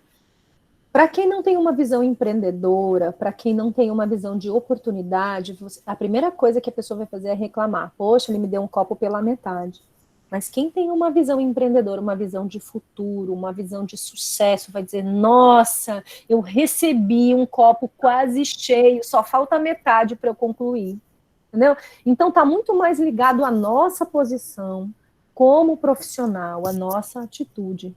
Para quem não tem uma visão empreendedora, para quem não tem uma visão de oportunidade, a primeira coisa que a pessoa vai fazer é reclamar. Poxa, ele me deu um copo pela metade. Mas quem tem uma visão empreendedora, uma visão de futuro, uma visão de sucesso, vai dizer, nossa, eu recebi um copo quase cheio, só falta a metade para eu concluir. Entendeu? Então, está muito mais ligado à nossa posição como profissional, à nossa atitude.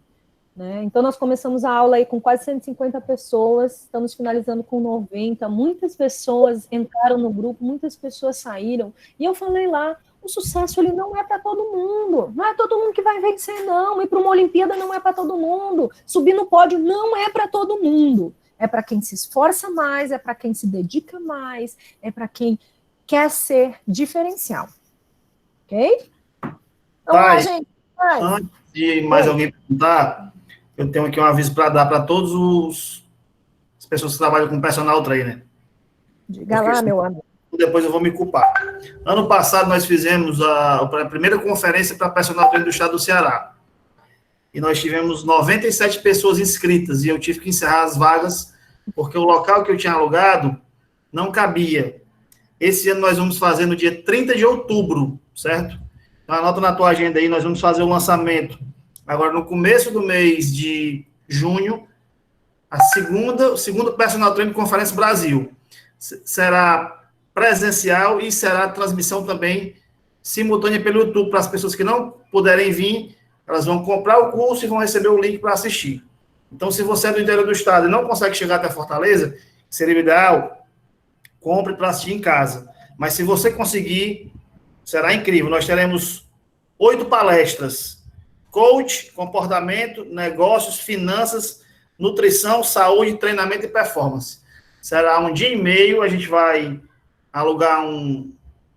Né? Então, nós começamos a aula aí com quase 150 pessoas, estamos finalizando com 90, muitas pessoas entraram no grupo, muitas pessoas saíram, e eu falei lá, o sucesso ele não é para todo mundo, não é todo mundo que vai vencer, não, ir para uma Olimpíada não é para todo mundo, subir no pódio não é para todo mundo, é para quem se esforça mais, é para quem se dedica mais, é para quem quer ser diferencial, ok? Então, lá, gente, Antes de mais alguém perguntar, eu tenho aqui um aviso para dar para todos as pessoas que trabalham com personal trainer. Diga lá, meu amigo. Depois eu vou me culpar. Ano passado nós fizemos a primeira conferência para personal trainer do estado do Ceará. E nós tivemos 97 pessoas inscritas e eu tive que encerrar as vagas porque o local que eu tinha alugado não cabia. Esse ano nós vamos fazer no dia 30 de outubro, certo? Então anota na tua agenda aí, nós vamos fazer o lançamento agora no começo do mês de junho, o segundo Personal Training Conference Brasil. Será presencial e será transmissão também simultânea pelo YouTube para as pessoas que não puderem vir, elas vão comprar o curso e vão receber o link para assistir. Então, se você é do interior do estado e não consegue chegar até Fortaleza, seria ideal, compre para assistir em casa. Mas se você conseguir, será incrível. Nós teremos 8 palestras: coach, comportamento, negócios, finanças, nutrição, saúde, treinamento e performance. Será um dia e meio, a gente vai alugar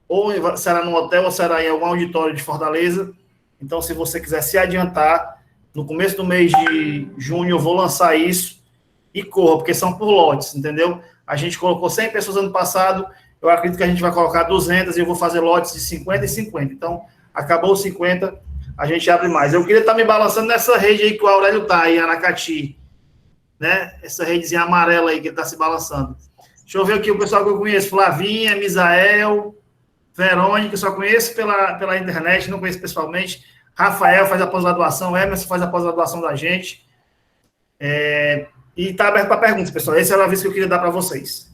ou será num hotel ou será em algum auditório de Fortaleza. Então, se você quiser se adiantar, no começo do mês de junho eu vou lançar isso e corra, porque são por lotes, entendeu? A gente colocou 100 pessoas ano passado, eu acredito que a gente vai colocar 200 e eu vou fazer lotes de 50 e 50. Então, acabou os 50, a gente abre mais. Eu queria estar me balançando nessa rede aí que o Aurélio está aí, Aracati, né? Essa redezinha amarela aí que ele está se balançando. Deixa eu ver aqui o pessoal que eu conheço: Flavinha, Misael, Verônica, eu só conheço pela internet, não conheço pessoalmente. Rafael faz a pós-graduação, Emerson faz a pós-graduação da gente. E está aberto para perguntas, pessoal. Esse era o aviso que eu queria dar para vocês.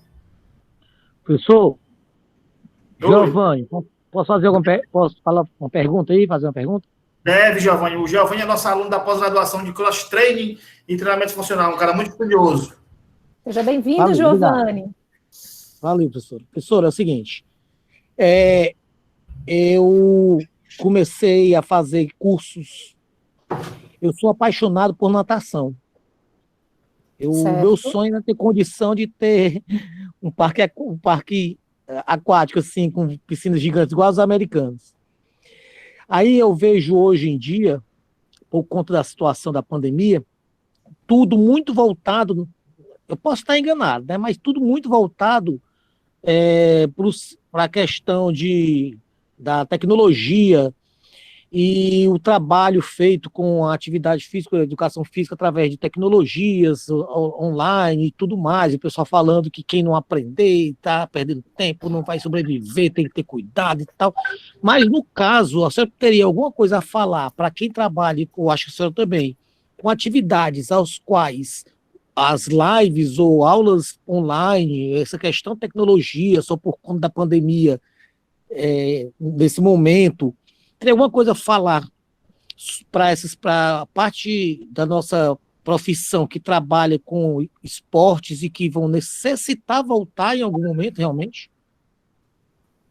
Professor, Giovanni, posso falar uma pergunta aí, fazer uma pergunta? Deve, Giovanni. O Giovanni é nosso aluno da pós-graduação de cross-training e treinamento funcional, um cara muito curioso. Seja bem-vindo, Giovanni. Valeu, professor. Professor, é o seguinte, eu comecei a fazer cursos, eu sou apaixonado por natação. Meu sonho é ter condição de ter um parque aquático, assim, com piscinas gigantes, igual os americanos. Aí eu vejo hoje em dia, por conta da situação da pandemia, tudo muito voltado, eu posso estar enganado, né, mas tudo muito voltado para a questão da tecnologia e o trabalho feito com a atividade física, a educação física através de tecnologias online e tudo mais, e o pessoal falando que quem não aprender está perdendo tempo, não vai sobreviver, tem que ter cuidado e tal. Mas no caso, a senhora teria alguma coisa a falar para quem trabalha, eu acho que a senhora também, com atividades aos quais as lives ou aulas online, essa questão de tecnologia, só por conta da pandemia, nesse momento, tem alguma coisa a falar para a parte da nossa profissão que trabalha com esportes e que vão necessitar voltar em algum momento, realmente?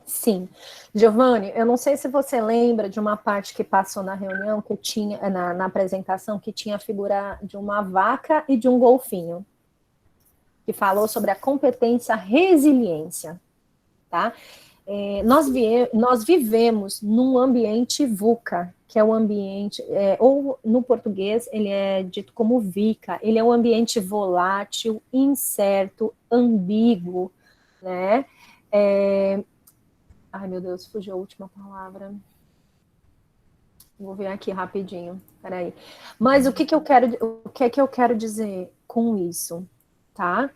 Sim. Giovanni, eu não sei se você lembra de uma parte que passou na reunião, que tinha, na apresentação, que tinha a figura de uma vaca e de um golfinho, que falou sobre a competência resiliência, tá? Nós vivemos num ambiente VUCA, que é o ambiente, ou no português ele é dito como VICA, ele é um ambiente volátil, incerto, ambíguo, né? Ai, meu Deus, fugiu a última palavra. Vou ver aqui rapidinho, peraí. Mas o que que eu quero dizer com isso, tá?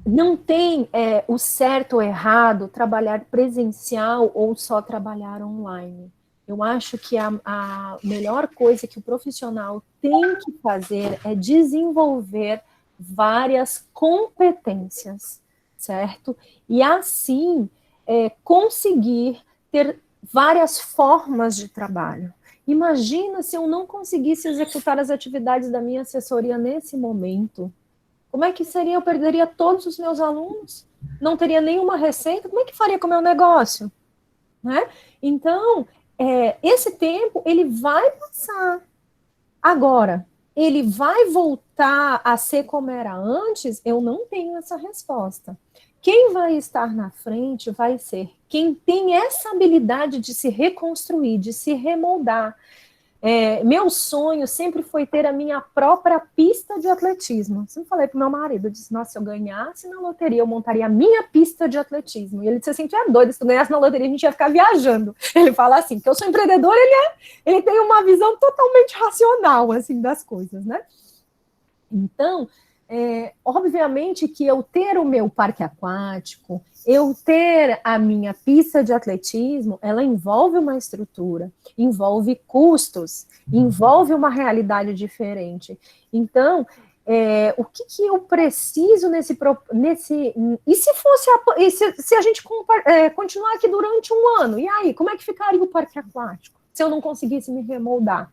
Não tem o certo ou errado trabalhar presencial ou só trabalhar online. Eu acho que a melhor coisa que o profissional tem que fazer é desenvolver várias competências, certo? E assim conseguir ter várias formas de trabalho. Imagina se eu não conseguisse executar as atividades da minha assessoria nesse momento. Como é que seria? Eu perderia todos os meus alunos? Não teria nenhuma receita? Como é que faria com o meu negócio? Né? Então, esse tempo, ele vai passar. Agora, ele vai voltar a ser como era antes? Eu não tenho essa resposta. Quem vai estar na frente vai ser quem tem essa habilidade de se reconstruir, de se remoldar. Meu sonho sempre foi ter a minha própria pista de atletismo. Sempre falei para o meu marido, eu disse, nossa, se eu ganhasse na loteria, eu montaria a minha pista de atletismo. E ele disse assim, tu é doido, se tu ganhasse na loteria, a gente ia ficar viajando. Ele fala assim, porque eu sou empreendedor, ele tem uma visão totalmente racional, assim, das coisas, né? Então, obviamente que eu ter o meu parque aquático, eu ter a minha pista de atletismo, ela envolve uma estrutura, envolve custos, envolve uma realidade diferente. Então, o que eu preciso e se fosse se a gente continuar aqui durante um ano, e aí, como é que ficaria o parque aquático, se eu não conseguisse me remoldar?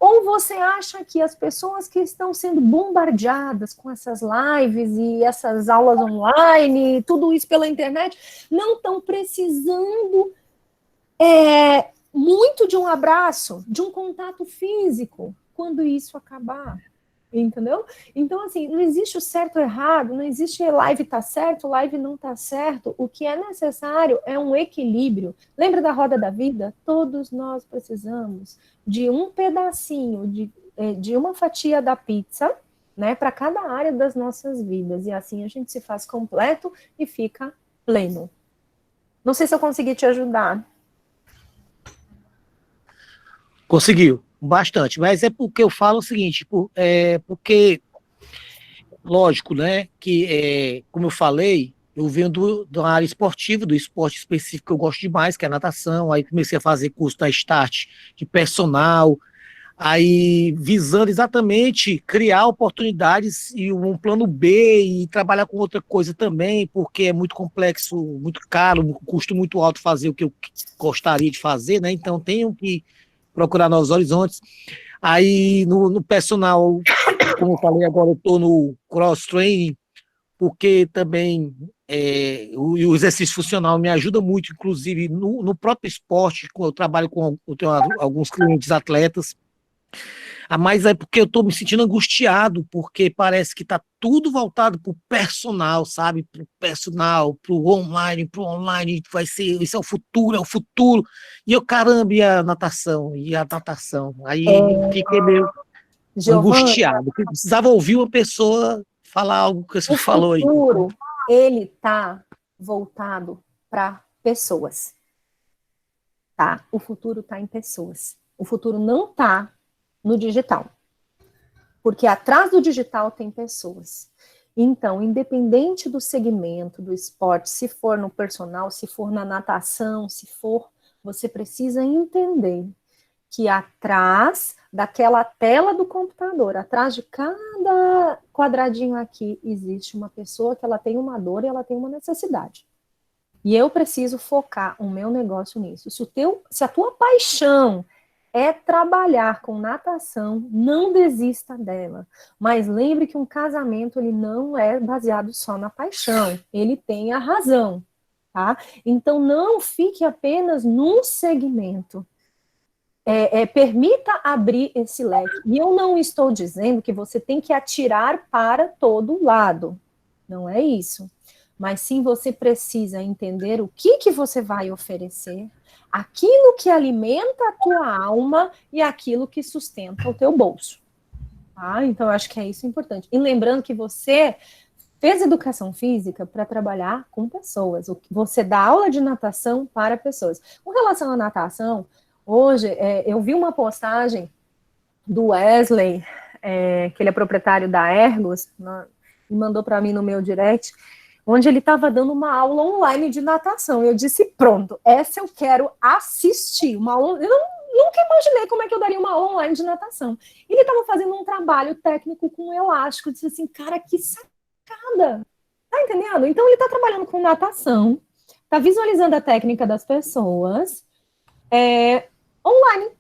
Ou você acha que as pessoas que estão sendo bombardeadas com essas lives e essas aulas online, tudo isso pela internet, não estão precisando muito de um abraço, de um contato físico, quando isso acabar? Entendeu? Então, assim, não existe o certo ou errado, não existe live tá certo, live não tá certo. O que é necessário é um equilíbrio. Lembra da roda da vida? Todos nós precisamos de um pedacinho, de uma fatia da pizza, né, para cada área das nossas vidas. E assim a gente se faz completo e fica pleno. Não sei se eu consegui te ajudar. Conseguiu, bastante. Mas é porque eu falo o seguinte, porque, lógico, né, que, como eu falei, eu venho da área esportiva, do esporte específico que eu gosto demais, que é a natação, aí comecei a fazer curso da Start de personal, aí visando exatamente criar oportunidades e um plano B e trabalhar com outra coisa também, porque é muito complexo, muito caro, um custo muito alto fazer o que eu gostaria de fazer, né, então tenho que procurar novos horizontes. Aí no personal, como eu falei agora, eu estou no cross training, porque também o exercício funcional me ajuda muito, inclusive no próprio esporte, eu trabalho eu tenho alguns clientes atletas, mas é porque eu estou me sentindo angustiado, porque parece que está tudo voltado para o personal, sabe? Para o personal, para o online, vai ser, isso é o futuro. E eu, caramba, e a natação? Aí fiquei meio angustiado, porque precisava ouvir uma pessoa falar algo que você falou aí. O futuro, ele está voltado para pessoas, tá? O futuro está em pessoas. O futuro não está no digital, porque atrás do digital tem pessoas. Então, independente do segmento do esporte, se for no personal, se for na natação, você precisa entender que atrás daquela tela do computador, atrás de cada quadradinho aqui, existe uma pessoa que ela tem uma dor e ela tem uma necessidade. E eu preciso focar o meu negócio nisso. Se a tua paixão é trabalhar com natação, não desista dela. Mas lembre que um casamento, ele não é baseado só na paixão, ele tem a razão, tá? Então, não fique apenas num segmento. Permita abrir esse leque. E eu não estou dizendo que você tem que atirar para todo lado. Não é isso. Mas sim, você precisa entender o que você vai oferecer, aquilo que alimenta a tua alma e aquilo que sustenta o teu bolso. Tá? Então, eu acho que é isso importante. E lembrando que você fez educação física para trabalhar com pessoas. Você dá aula de natação para pessoas. Com relação à natação, hoje eu vi uma postagem do Wesley, que ele é proprietário da Ergos, e mandou para mim no meu direct, onde ele estava dando uma aula online de natação. Eu disse, pronto, essa eu quero assistir. Eu nunca imaginei como é que eu daria uma aula online de natação. Ele estava fazendo um trabalho técnico com elástico. Eu disse assim, cara, que sacada. Tá entendendo? Então ele está trabalhando com natação, está visualizando a técnica das pessoas online,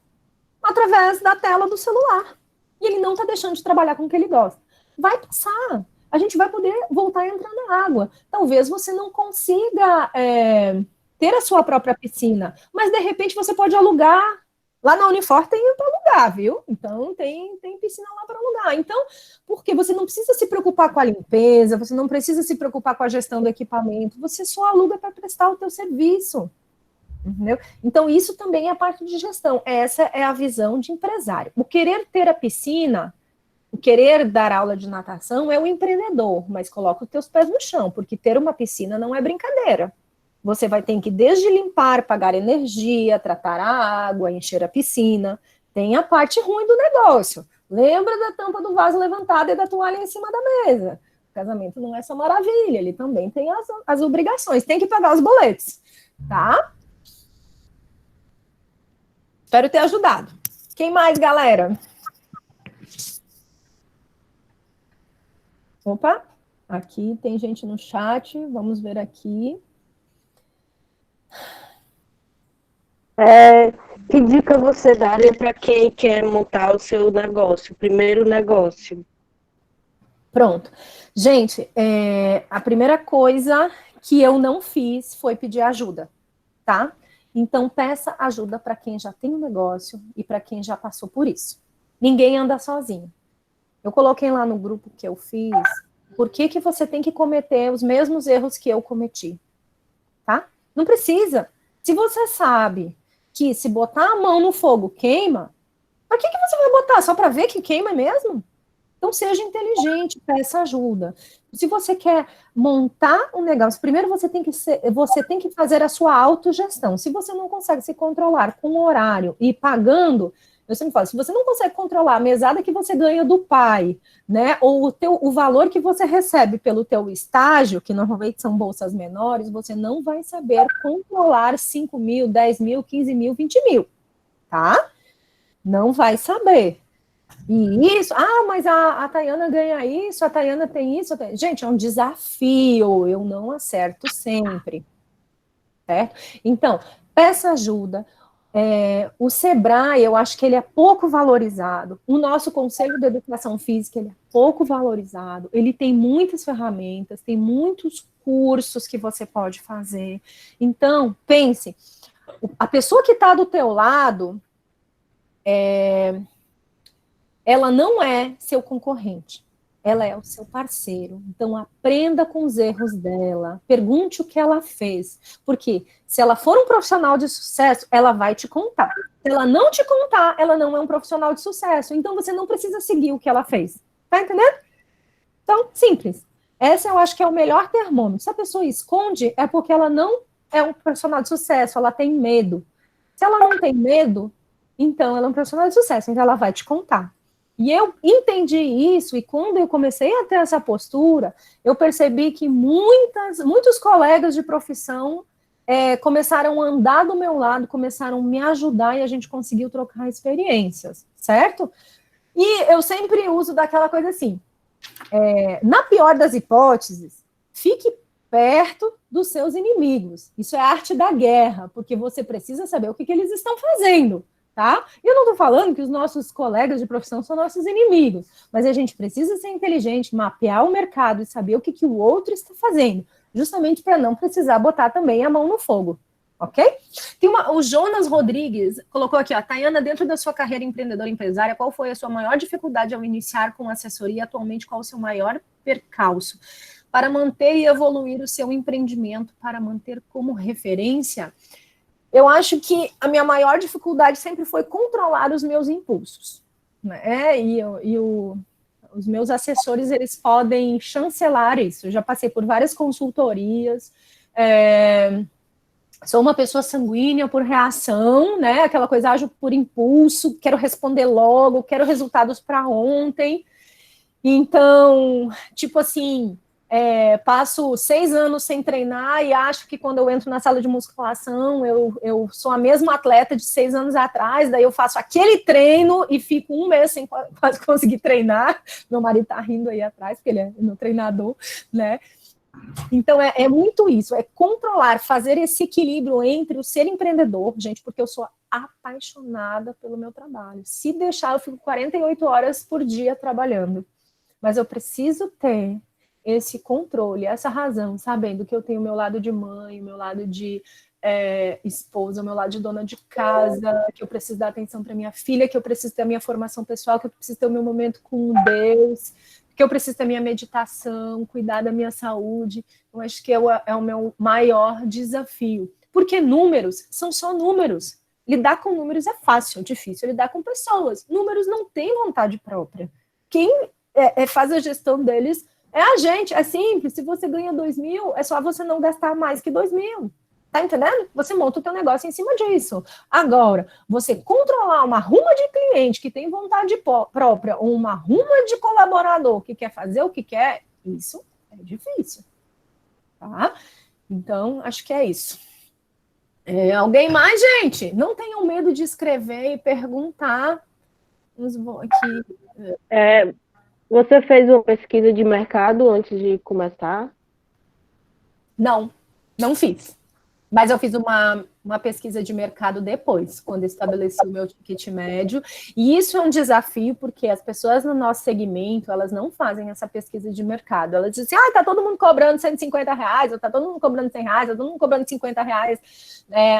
através da tela do celular. E ele não está deixando de trabalhar com o que ele gosta. Vai passar. A gente vai poder voltar a entrar na água. Talvez você não consiga ter a sua própria piscina, mas de repente você pode alugar. Lá na Unifor tem para alugar, viu? Então tem piscina lá para alugar. Então, porque você não precisa se preocupar com a limpeza, você não precisa se preocupar com a gestão do equipamento, você só aluga para prestar o teu serviço. Entendeu? Então, isso também é parte de gestão. Essa é a visão de empresário. O querer ter a piscina, o querer dar aula de natação é o empreendedor, mas coloca os teus pés no chão, porque ter uma piscina não é brincadeira. Você vai ter que desde limpar, pagar energia, tratar a água, encher a piscina. Tem a parte ruim do negócio. Lembra da tampa do vaso levantada e da toalha em cima da mesa. O casamento não é só maravilha, ele também tem as obrigações. Tem que pagar os boletos, tá? Espero ter ajudado. Quem mais, galera? Opa, aqui tem gente no chat, vamos ver aqui. Que dica você daria para quem quer montar o seu negócio, o primeiro negócio? Pronto. Gente, a primeira coisa que eu não fiz foi pedir ajuda, tá? Então, peça ajuda para quem já tem um negócio e para quem já passou por isso. Ninguém anda sozinho. Eu coloquei lá no grupo que eu fiz, por que você tem que cometer os mesmos erros que eu cometi, tá? Não precisa. Se você sabe que se botar a mão no fogo queima, para que você vai botar? Só para ver que queima mesmo? Então, seja inteligente, peça ajuda. Se você quer montar um negócio, primeiro você tem que fazer a sua autogestão. Se você não consegue se controlar com o horário e pagando, eu sempre falo, se você não consegue controlar a mesada que você ganha do pai, né, ou o valor que você recebe pelo teu estágio, que normalmente são bolsas menores, você não vai saber controlar 5 mil, 10 mil, 15 mil, 20 mil, tá? Não vai saber. E isso, mas a Tayana ganha isso, a Tayana tem isso. Gente, é um desafio, eu não acerto sempre, certo? Então, peça ajuda. O Sebrae, eu acho que ele é pouco valorizado. O nosso Conselho de Educação Física, ele é pouco valorizado. Ele tem muitas ferramentas, tem muitos cursos que você pode fazer. Então, pense, a pessoa que está do teu lado, ela não é seu concorrente, ela é o seu parceiro. Então, aprenda com os erros dela, pergunte o que ela fez, porque se ela for um profissional de sucesso, ela vai te contar. Se ela não te contar, ela não é um profissional de sucesso, então você não precisa seguir o que ela fez, tá entendendo? Então, simples. Essa eu acho que é o melhor termômetro. Se a pessoa esconde, é porque ela não é um profissional de sucesso, ela tem medo. Se ela não tem medo, então ela é um profissional de sucesso, então ela vai te contar. E eu entendi isso, e quando eu comecei a ter essa postura, eu percebi que muitos colegas de profissão começaram a andar do meu lado, começaram a me ajudar e a gente conseguiu trocar experiências, certo? E eu sempre uso daquela coisa assim, na pior das hipóteses, fique perto dos seus inimigos. Isso é arte da guerra, porque você precisa saber o que eles estão fazendo, tá? E eu não estou falando que os nossos colegas de profissão são nossos inimigos, mas a gente precisa ser inteligente, mapear o mercado e saber o que o outro está fazendo, justamente para não precisar botar também a mão no fogo, ok? O Jonas Rodrigues colocou aqui, ó, Tayana, dentro da sua carreira empreendedora empresária, qual foi a sua maior dificuldade ao iniciar com assessoria e atualmente qual o seu maior percalço? Para manter e evoluir o seu empreendimento, para manter como referência, eu acho que a minha maior dificuldade sempre foi controlar os meus impulsos, né? Os meus assessores, eles podem chancelar isso. Eu já passei por várias consultorias, sou uma pessoa sanguínea por reação, né? Aquela coisa, ajo por impulso, quero responder logo, quero resultados para ontem. Então, tipo assim, passo 6 anos sem treinar e acho que quando eu entro na sala de musculação, eu sou a mesma atleta de 6 anos atrás, daí eu faço aquele treino e fico 1 mês sem quase conseguir treinar. Meu marido tá rindo aí atrás, porque ele é meu treinador, né? Então, é muito isso, é controlar, fazer esse equilíbrio entre o ser empreendedor, gente, porque eu sou apaixonada pelo meu trabalho. Se deixar, eu fico 48 horas por dia trabalhando. Mas eu preciso ter esse controle, essa razão, sabendo que eu tenho o meu lado de mãe, o meu lado de esposa, o meu lado de dona de casa, que eu preciso dar atenção para minha filha, que eu preciso ter a minha formação pessoal, que eu preciso ter o meu momento com Deus, que eu preciso ter a minha meditação, cuidar da minha saúde. Eu acho que é o meu maior desafio. Porque números são só números. Lidar com números é fácil, é difícil lidar com pessoas. Números não têm vontade própria. Quem faz a gestão deles é a gente, é simples. Se você ganha 2.000, é só você não gastar mais que 2.000. Tá entendendo? Você monta o teu negócio em cima disso. Agora, você controlar uma ruma de cliente que tem vontade própria ou uma ruma de colaborador que quer fazer o que quer, isso é difícil. Tá? Então, acho que é isso. Alguém mais, gente? Não tenham medo de escrever e perguntar. Você fez uma pesquisa de mercado antes de começar? Não fiz. Mas eu fiz uma pesquisa de mercado depois, quando estabeleci o meu ticket médio. E isso é um desafio, porque as pessoas no nosso segmento, elas não fazem essa pesquisa de mercado. Elas dizem assim, tá todo mundo cobrando R$150, ou tá todo mundo cobrando R$100, tá todo mundo cobrando R$50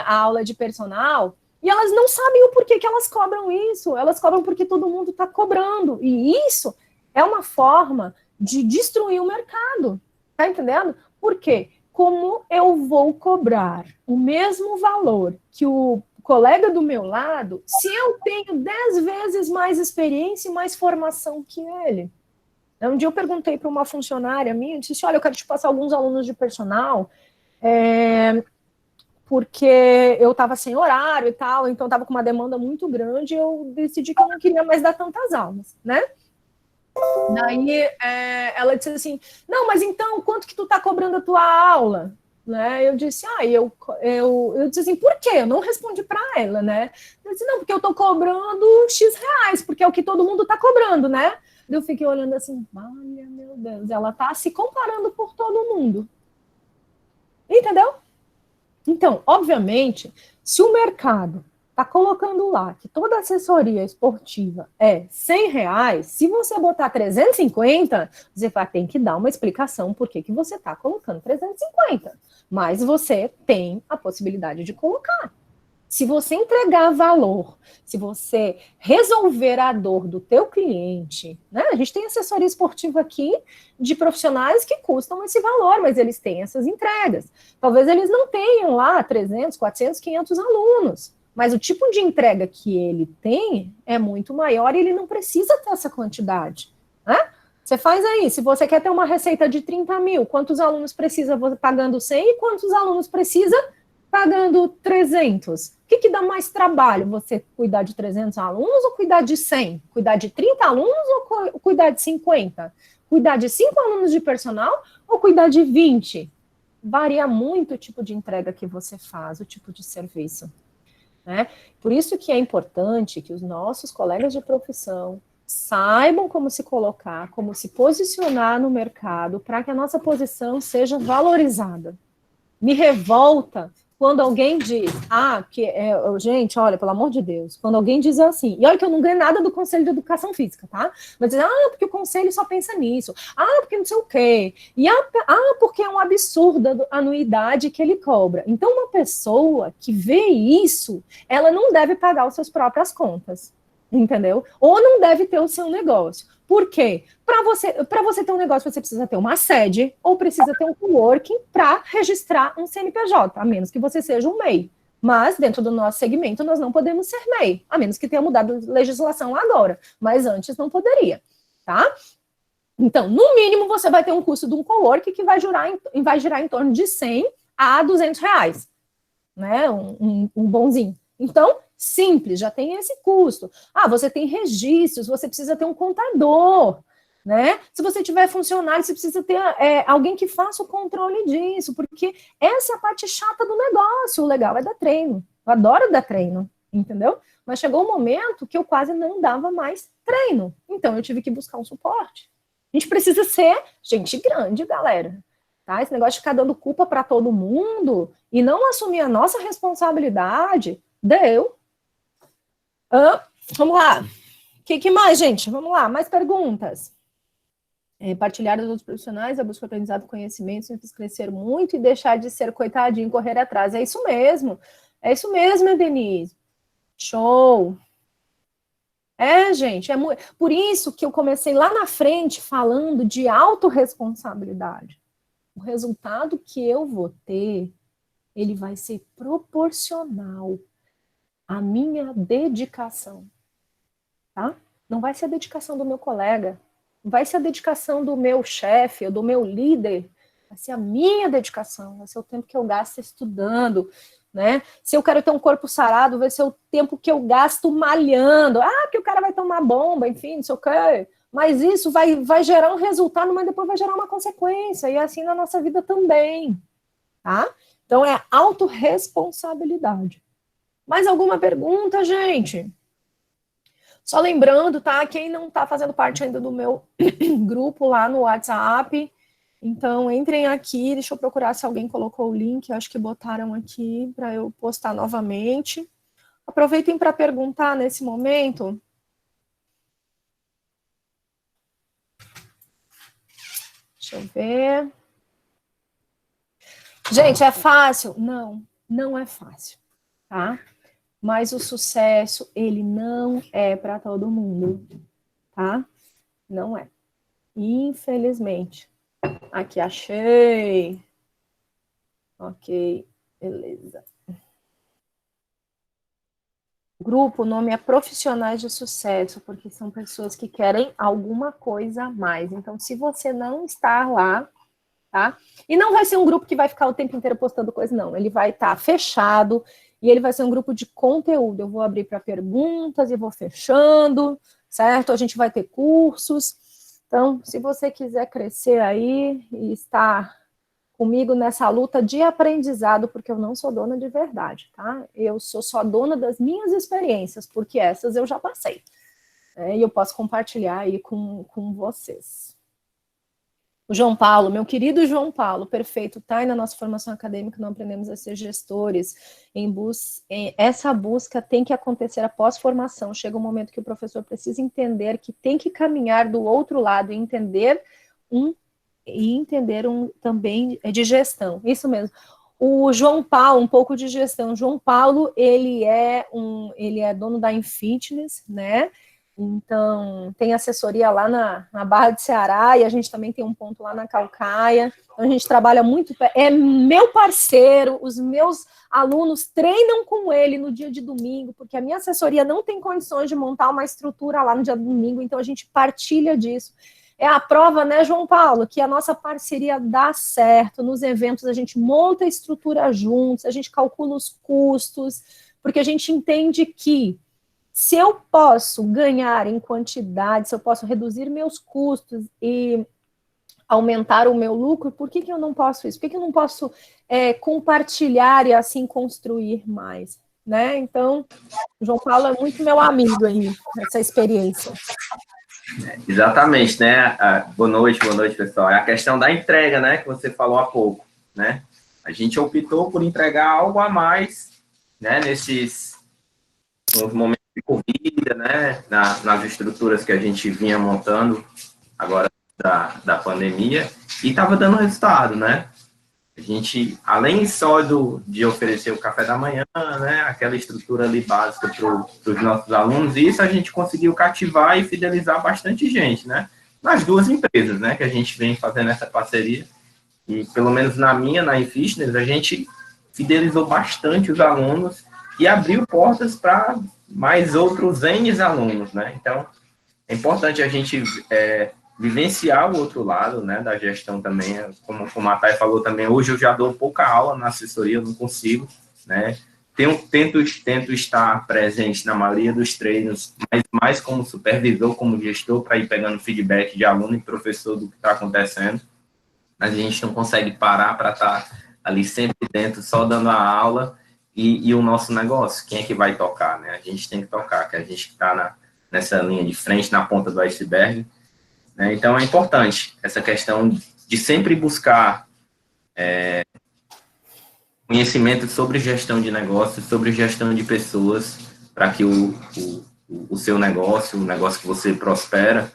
a aula de personal. E elas não sabem o porquê que elas cobram isso. Elas cobram porque todo mundo está cobrando. E isso é uma forma de destruir o mercado. Tá entendendo? Por quê? Como eu vou cobrar o mesmo valor que o colega do meu lado se eu tenho 10 vezes mais experiência e mais formação que ele? Um dia eu perguntei para uma funcionária minha, eu disse, olha, eu quero te passar alguns alunos de personal, porque eu estava sem horário e tal, então estava com uma demanda muito grande e eu decidi que eu não queria mais dar tantas aulas, né? Daí ela disse assim, não, mas então, quanto que tu tá cobrando a tua aula? Né? Eu disse, eu disse assim, por quê? Eu não respondi para ela, né? Eu disse, não, porque eu tô cobrando X reais, porque é o que todo mundo tá cobrando, né? Eu fiquei olhando assim, olha, meu Deus, ela tá se comparando por todo mundo. Entendeu? Então, obviamente, se o mercado está colocando lá que toda assessoria esportiva é R$100, se você botar 350, você vai ter que dar uma explicação por que você está colocando 350. Mas você tem a possibilidade de colocar. Se você entregar valor, se você resolver a dor do teu cliente, né? A gente tem assessoria esportiva aqui de profissionais que custam esse valor, mas eles têm essas entregas. Talvez eles não tenham lá 300, 400, 500 alunos, mas o tipo de entrega que ele tem é muito maior e ele não precisa ter essa quantidade, né? Você faz aí, se você quer ter uma receita de 30 mil, quantos alunos precisa pagando 100 e quantos alunos precisa pagando 300? O que dá mais trabalho? Você cuidar de 300 alunos ou cuidar de 100? Cuidar de 30 alunos ou cuidar de 50? Cuidar de 5 alunos de personal ou cuidar de 20? varia muito o tipo de entrega que você faz, o tipo de serviço, né? Por isso que é importante que os nossos colegas de profissão saibam como se colocar, como se posicionar no mercado para que a nossa posição seja valorizada. Me revolta quando alguém diz, gente, olha, pelo amor de Deus, quando alguém diz assim, e olha que eu não ganho nada do Conselho de Educação Física, tá? Mas diz, porque o Conselho só pensa nisso, porque não sei o quê, e porque é um absurdo a anuidade que ele cobra. Então, uma pessoa que vê isso, ela não deve pagar as suas próprias contas, entendeu? Ou não deve ter o seu negócio. Por quê? Para você ter um negócio, você precisa ter uma sede ou precisa ter um coworking para registrar um CNPJ, a menos que você seja um MEI. Mas, dentro do nosso segmento, nós não podemos ser MEI, a menos que tenha mudado a legislação agora. Mas antes não poderia, tá? Então, no mínimo, você vai ter um custo de um coworking que vai girar em torno de 100 a 200 reais, né? Um bonzinho. Então, simples, já tem esse custo. Você tem registros, você precisa ter um contador, né? Se você tiver funcionário, você precisa ter alguém que faça o controle disso, porque essa é a parte chata do negócio. O legal é dar treino. Eu adoro dar treino, entendeu? Mas chegou um momento que eu quase não dava mais treino. Então, eu tive que buscar um suporte. A gente precisa ser gente grande, galera. Tá? Esse negócio de ficar dando culpa para todo mundo e não assumir a nossa responsabilidade, deu. Vamos lá. O que mais, gente? Vamos lá, mais perguntas. Partilhar dos outros profissionais, a busca de aprendizado, conhecimento, sempre crescer muito e deixar de ser coitadinho, correr atrás. É isso mesmo, Denise. Show. Gente, por isso que eu comecei lá na frente falando de autorresponsabilidade. O resultado que eu vou ter, ele vai ser proporcional à minha dedicação, tá? Não vai ser a dedicação do meu colega, não vai ser a dedicação do meu chefe ou do meu líder, vai ser a minha dedicação, vai ser o tempo que eu gasto estudando, né? Se eu quero ter um corpo sarado, vai ser o tempo que eu gasto malhando, porque o cara vai tomar bomba, enfim, não sei o quê. Mas isso vai gerar um resultado, mas depois vai gerar uma consequência, e assim na nossa vida também, tá? Então é autorresponsabilidade. Mais alguma pergunta, gente? Só lembrando, tá? Quem não tá fazendo parte ainda do meu grupo lá no WhatsApp, então entrem aqui, deixa eu procurar se alguém colocou o link, eu acho que botaram aqui para eu postar novamente. Aproveitem para perguntar nesse momento. Deixa eu ver. Gente, é fácil? Não, não é fácil, tá? Mas o sucesso, ele não é para todo mundo, tá? Não é. Infelizmente. Aqui, achei. Ok, beleza. O grupo, o nome é Profissionais de Sucesso, porque são pessoas que querem alguma coisa a mais. Então, se você não está lá, tá? E não vai ser um grupo que vai ficar o tempo inteiro postando coisa, não. Ele vai estar fechado e ele vai ser um grupo de conteúdo. Eu vou abrir para perguntas e vou fechando, certo? A gente vai ter cursos. Então, se você quiser crescer aí e estar comigo nessa luta de aprendizado, porque eu não sou dona de verdade, tá? Eu sou só dona das minhas experiências, porque essas eu já passei. E eu posso compartilhar aí com vocês. O João Paulo, meu querido João Paulo, perfeito, tá aí na nossa formação acadêmica, não aprendemos a ser gestores. Essa busca tem que acontecer após formação. Chega um momento que o professor precisa entender que tem que caminhar do outro lado e entender também de gestão. Isso mesmo. O João Paulo, um pouco de gestão. O João Paulo, ele é dono da InFitness, né? Então, tem assessoria lá na Barra de Ceará, e a gente também tem um ponto lá na Calcaia. Então, a gente trabalha muito, é meu parceiro, os meus alunos treinam com ele no dia de domingo, porque a minha assessoria não tem condições de montar uma estrutura lá no dia de domingo, então a gente partilha disso. É a prova, né, João Paulo, que a nossa parceria dá certo. Nos eventos a gente monta a estrutura juntos, a gente calcula os custos, porque a gente entende que se eu posso ganhar em quantidade, se eu posso reduzir meus custos e aumentar o meu lucro, por que eu não posso isso? Por que eu não posso compartilhar e assim construir mais? Né? Então, o João Paulo é muito meu amigo aí, nessa experiência. Exatamente, né? Boa noite, pessoal. É a questão da entrega, né, que você falou há pouco, né? A gente optou por entregar algo a mais, né, nos momentos de corrida, né, nas estruturas que a gente vinha montando agora da pandemia, e estava dando resultado, né? A gente, além só de oferecer o café da manhã, né, aquela estrutura ali básica para os nossos alunos, isso a gente conseguiu cativar e fidelizar bastante gente, né? Nas duas empresas, né, que a gente vem fazendo essa parceria. E pelo menos na eFitness, a gente fidelizou bastante os alunos e abriu portas para mais outros N alunos, né? Então, é importante a gente vivenciar o outro lado, né, da gestão também, como a Thay falou também, hoje eu já dou pouca aula na assessoria, eu não consigo, né, tento estar presente na maioria dos treinos, mas mais como supervisor, como gestor, para ir pegando feedback de aluno e professor do que está acontecendo, mas a gente não consegue parar para estar ali sempre dentro, só dando a aula, e o nosso negócio, quem é que vai tocar, né, a gente tem que tocar, que a gente está nessa linha de frente, na ponta do iceberg, né? Então, é importante essa questão de sempre buscar conhecimento sobre gestão de negócios, sobre gestão de pessoas, para que o seu negócio, o negócio que você prospera,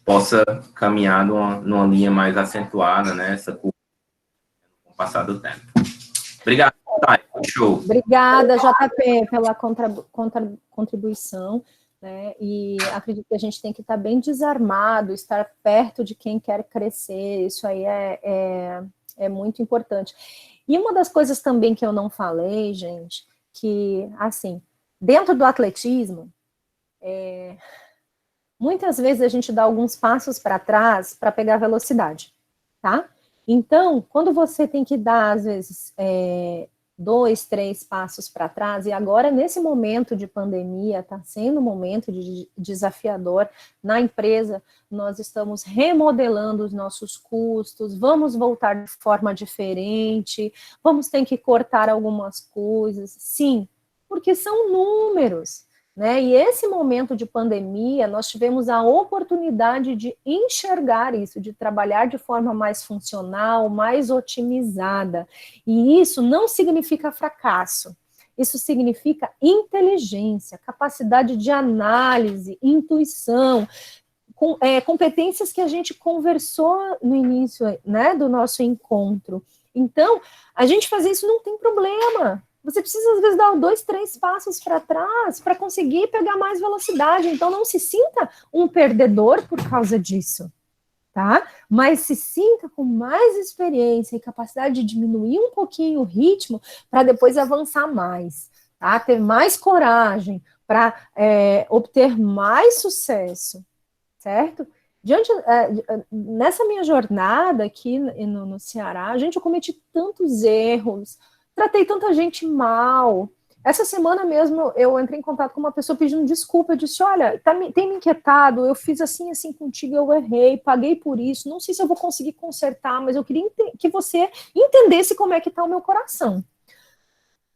possa caminhar numa linha mais acentuada, né? Essa curva com o passar do tempo. Obrigado, Thay. Show. Obrigada, JP, pela contribuição. Né? E acredito que a gente tem que estar bem desarmado, estar perto de quem quer crescer, isso aí é muito importante. E uma das coisas também que eu não falei, gente, que, assim, dentro do atletismo, muitas vezes a gente dá alguns passos para trás para pegar velocidade, tá? Então, quando você tem que dar, às vezes, 2, 3 passos para trás, e agora, nesse momento de pandemia, está sendo um momento desafiador na empresa, nós estamos remodelando os nossos custos, vamos voltar de forma diferente, vamos ter que cortar algumas coisas, sim, porque são números, né? E esse momento de pandemia, nós tivemos a oportunidade de enxergar isso, de trabalhar de forma mais funcional, mais otimizada. E isso não significa fracasso. Isso significa inteligência, capacidade de análise, intuição, competências que a gente conversou no início, né, do nosso encontro. Então, a gente fazer isso não tem problema. Você precisa, às vezes, dar 2, 3 passos para trás para conseguir pegar mais velocidade. Então, não se sinta um perdedor por causa disso, tá? Mas se sinta com mais experiência e capacidade de diminuir um pouquinho o ritmo para depois avançar mais, tá? Ter mais coragem para obter mais sucesso, certo? Nessa minha jornada aqui no Ceará, gente, eu cometi tantos erros, tratei tanta gente mal. Essa semana mesmo eu entrei em contato com uma pessoa pedindo desculpa. Eu disse, olha, tem me inquietado, eu fiz assim contigo, eu errei, paguei por isso, não sei se eu vou conseguir consertar, mas eu queria que você entendesse como é que está o meu coração.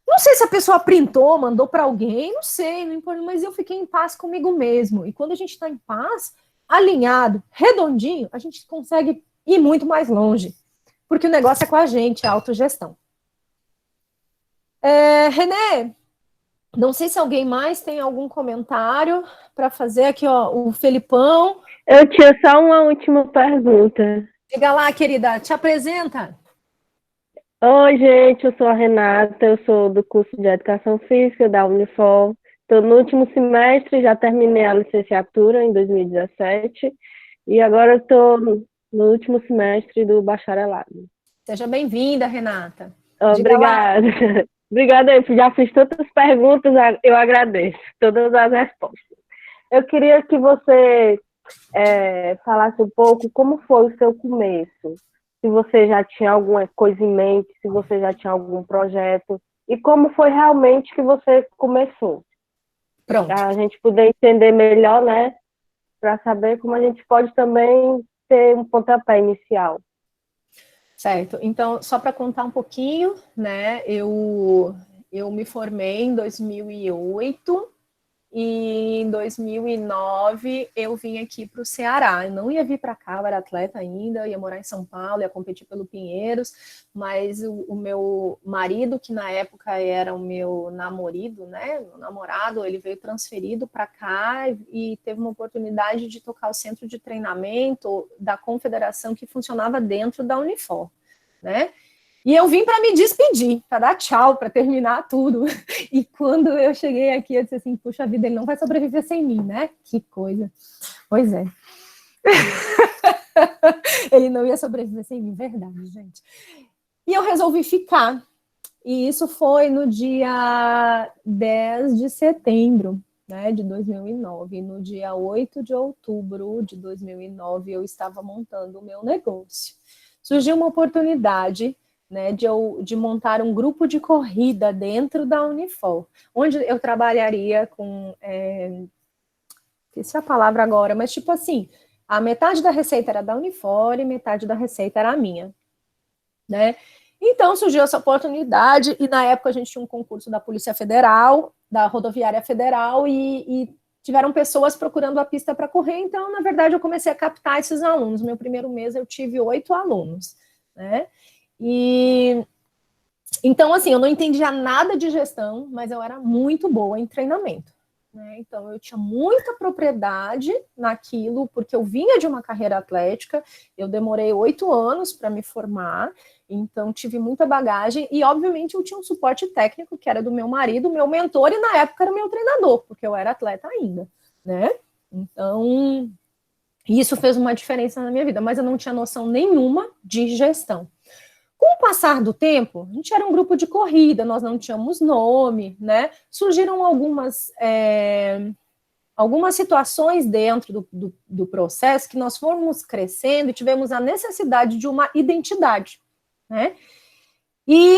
Não sei se a pessoa printou, mandou para alguém, não sei, não importa, mas eu fiquei em paz comigo mesmo. E quando a gente está em paz, alinhado, redondinho, a gente consegue ir muito mais longe. Porque o negócio é com a gente, é a autogestão. Renê, não sei se alguém mais tem algum comentário para fazer aqui, ó, o Felipão. Eu tinha só uma última pergunta. Diga lá, querida, te apresenta. Oi, gente, eu sou a Renata, eu sou do curso de Educação Física da Unifor. Estou no último semestre, já terminei a licenciatura em 2017 e agora estou no último semestre do bacharelado. Seja bem-vinda, Renata. Obrigada. Obrigada, eu já fiz tantas perguntas, eu agradeço todas as respostas. Eu queria que você falasse um pouco como foi o seu começo, se você já tinha alguma coisa em mente, se você já tinha algum projeto, e como foi realmente que você começou. Pronto. Para a gente poder entender melhor, né? Para saber como a gente pode também ser um pontapé inicial. Certo, então, só para contar um pouquinho, né, eu me formei em 2008 e em 2009 eu vim aqui para o Ceará. Eu não ia vir para cá, eu era atleta ainda, eu ia morar em São Paulo, ia competir pelo Pinheiros, mas o meu marido, que na época era o meu namorado, né, meu namorado, ele veio transferido para cá e teve uma oportunidade de tocar o centro de treinamento da confederação que funcionava dentro da Unifor, né? E eu vim para me despedir, para dar tchau, para terminar tudo. E quando eu cheguei aqui, eu disse assim, puxa vida, ele não vai sobreviver sem mim, né? Que coisa. Pois é. Ele não ia sobreviver sem mim, verdade, gente. E eu resolvi ficar. E isso foi no dia 10 de setembro, né, de 2009. E no dia 8 de outubro de 2009, eu estava montando o meu negócio. Surgiu uma oportunidade, né, de montar um grupo de corrida dentro da Unifor, onde eu trabalharia com, esqueci a palavra agora, mas tipo assim, a metade da receita era da Unifor e metade da receita era a minha, né? Então surgiu essa oportunidade e na época a gente tinha um concurso da Polícia Federal, da Rodoviária Federal e tiveram pessoas procurando a pista para correr, então na verdade eu comecei a captar esses alunos. Meu primeiro mês eu tive 8 alunos, né? E então, assim, eu não entendia nada de gestão, mas eu era muito boa em treinamento, né? Então, eu tinha muita propriedade naquilo, porque eu vinha de uma carreira atlética, eu demorei 8 anos para me formar, então tive muita bagagem, e obviamente eu tinha um suporte técnico, que era do meu marido, meu mentor, e na época era meu treinador, porque eu era atleta ainda, né? Então, isso fez uma diferença na minha vida, mas eu não tinha noção nenhuma de gestão. Com o passar do tempo, a gente era um grupo de corrida, nós não tínhamos nome, né? Surgiram algumas situações dentro do processo que nós fomos crescendo e tivemos a necessidade de uma identidade, né? E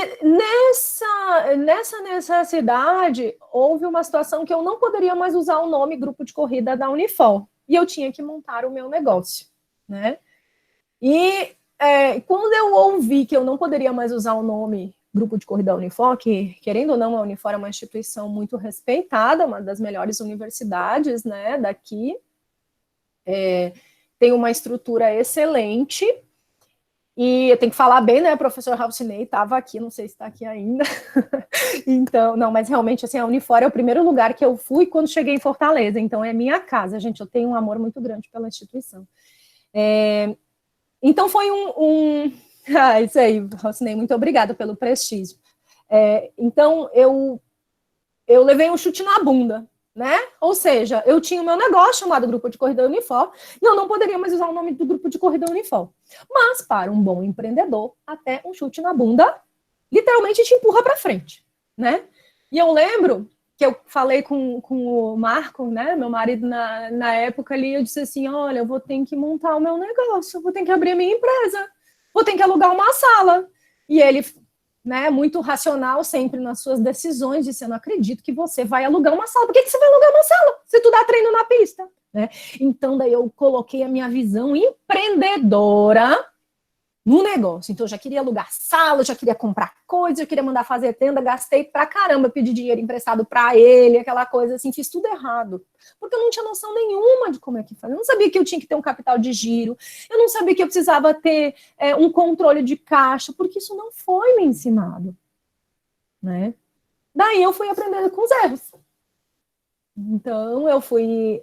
nessa necessidade, houve uma situação que eu não poderia mais usar o nome Grupo de Corrida da Unifor, e eu tinha que montar o meu negócio, né? E quando eu ouvi que eu não poderia mais usar o nome Grupo de Corrida Unifor, que, querendo ou não, a Unifor é uma instituição muito respeitada, uma das melhores universidades, né, daqui, tem uma estrutura excelente, e eu tenho que falar bem, né, o professor Ralcinei estava aqui, não sei se está aqui ainda, então, não, mas realmente, assim, a Unifor é o primeiro lugar que eu fui quando cheguei em Fortaleza, então é minha casa, gente, eu tenho um amor muito grande pela instituição. Então foi isso aí, Ralcinei, muito obrigada pelo prestígio. Então eu levei um chute na bunda, né? Ou seja, eu tinha o meu negócio chamado Grupo de Corrida Unifor e eu não poderia mais usar o nome do Grupo de Corrida Unifor. Mas para um bom empreendedor, até um chute na bunda literalmente te empurra para frente, né? E eu lembro que eu falei com o Marco, né, meu marido, na época ali, eu disse assim, olha, eu vou ter que montar o meu negócio, eu vou ter que abrir a minha empresa, vou ter que alugar uma sala. E ele, né, muito racional sempre nas suas decisões, disse, eu não acredito que você vai alugar uma sala, por que você vai alugar uma sala, se tu dá treino na pista? Né? Então, daí eu coloquei a minha visão empreendedora no negócio. Então, eu já queria alugar sala, já queria comprar coisas, já queria mandar fazer tenda, gastei pra caramba, pedi dinheiro emprestado pra ele, aquela coisa assim, fiz tudo errado. Porque eu não tinha noção nenhuma de como é que faz. Eu não sabia que eu tinha que ter um capital de giro, eu não sabia que eu precisava ter um controle de caixa, porque isso não foi me ensinado. Né? Daí eu fui aprendendo com os erros. Então, eu fui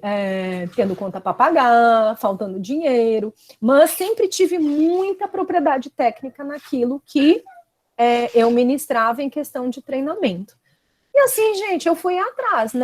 tendo conta para pagar, faltando dinheiro, mas sempre tive muita propriedade técnica naquilo que eu ministrava em questão de treinamento. E assim, gente, eu fui atrás, né?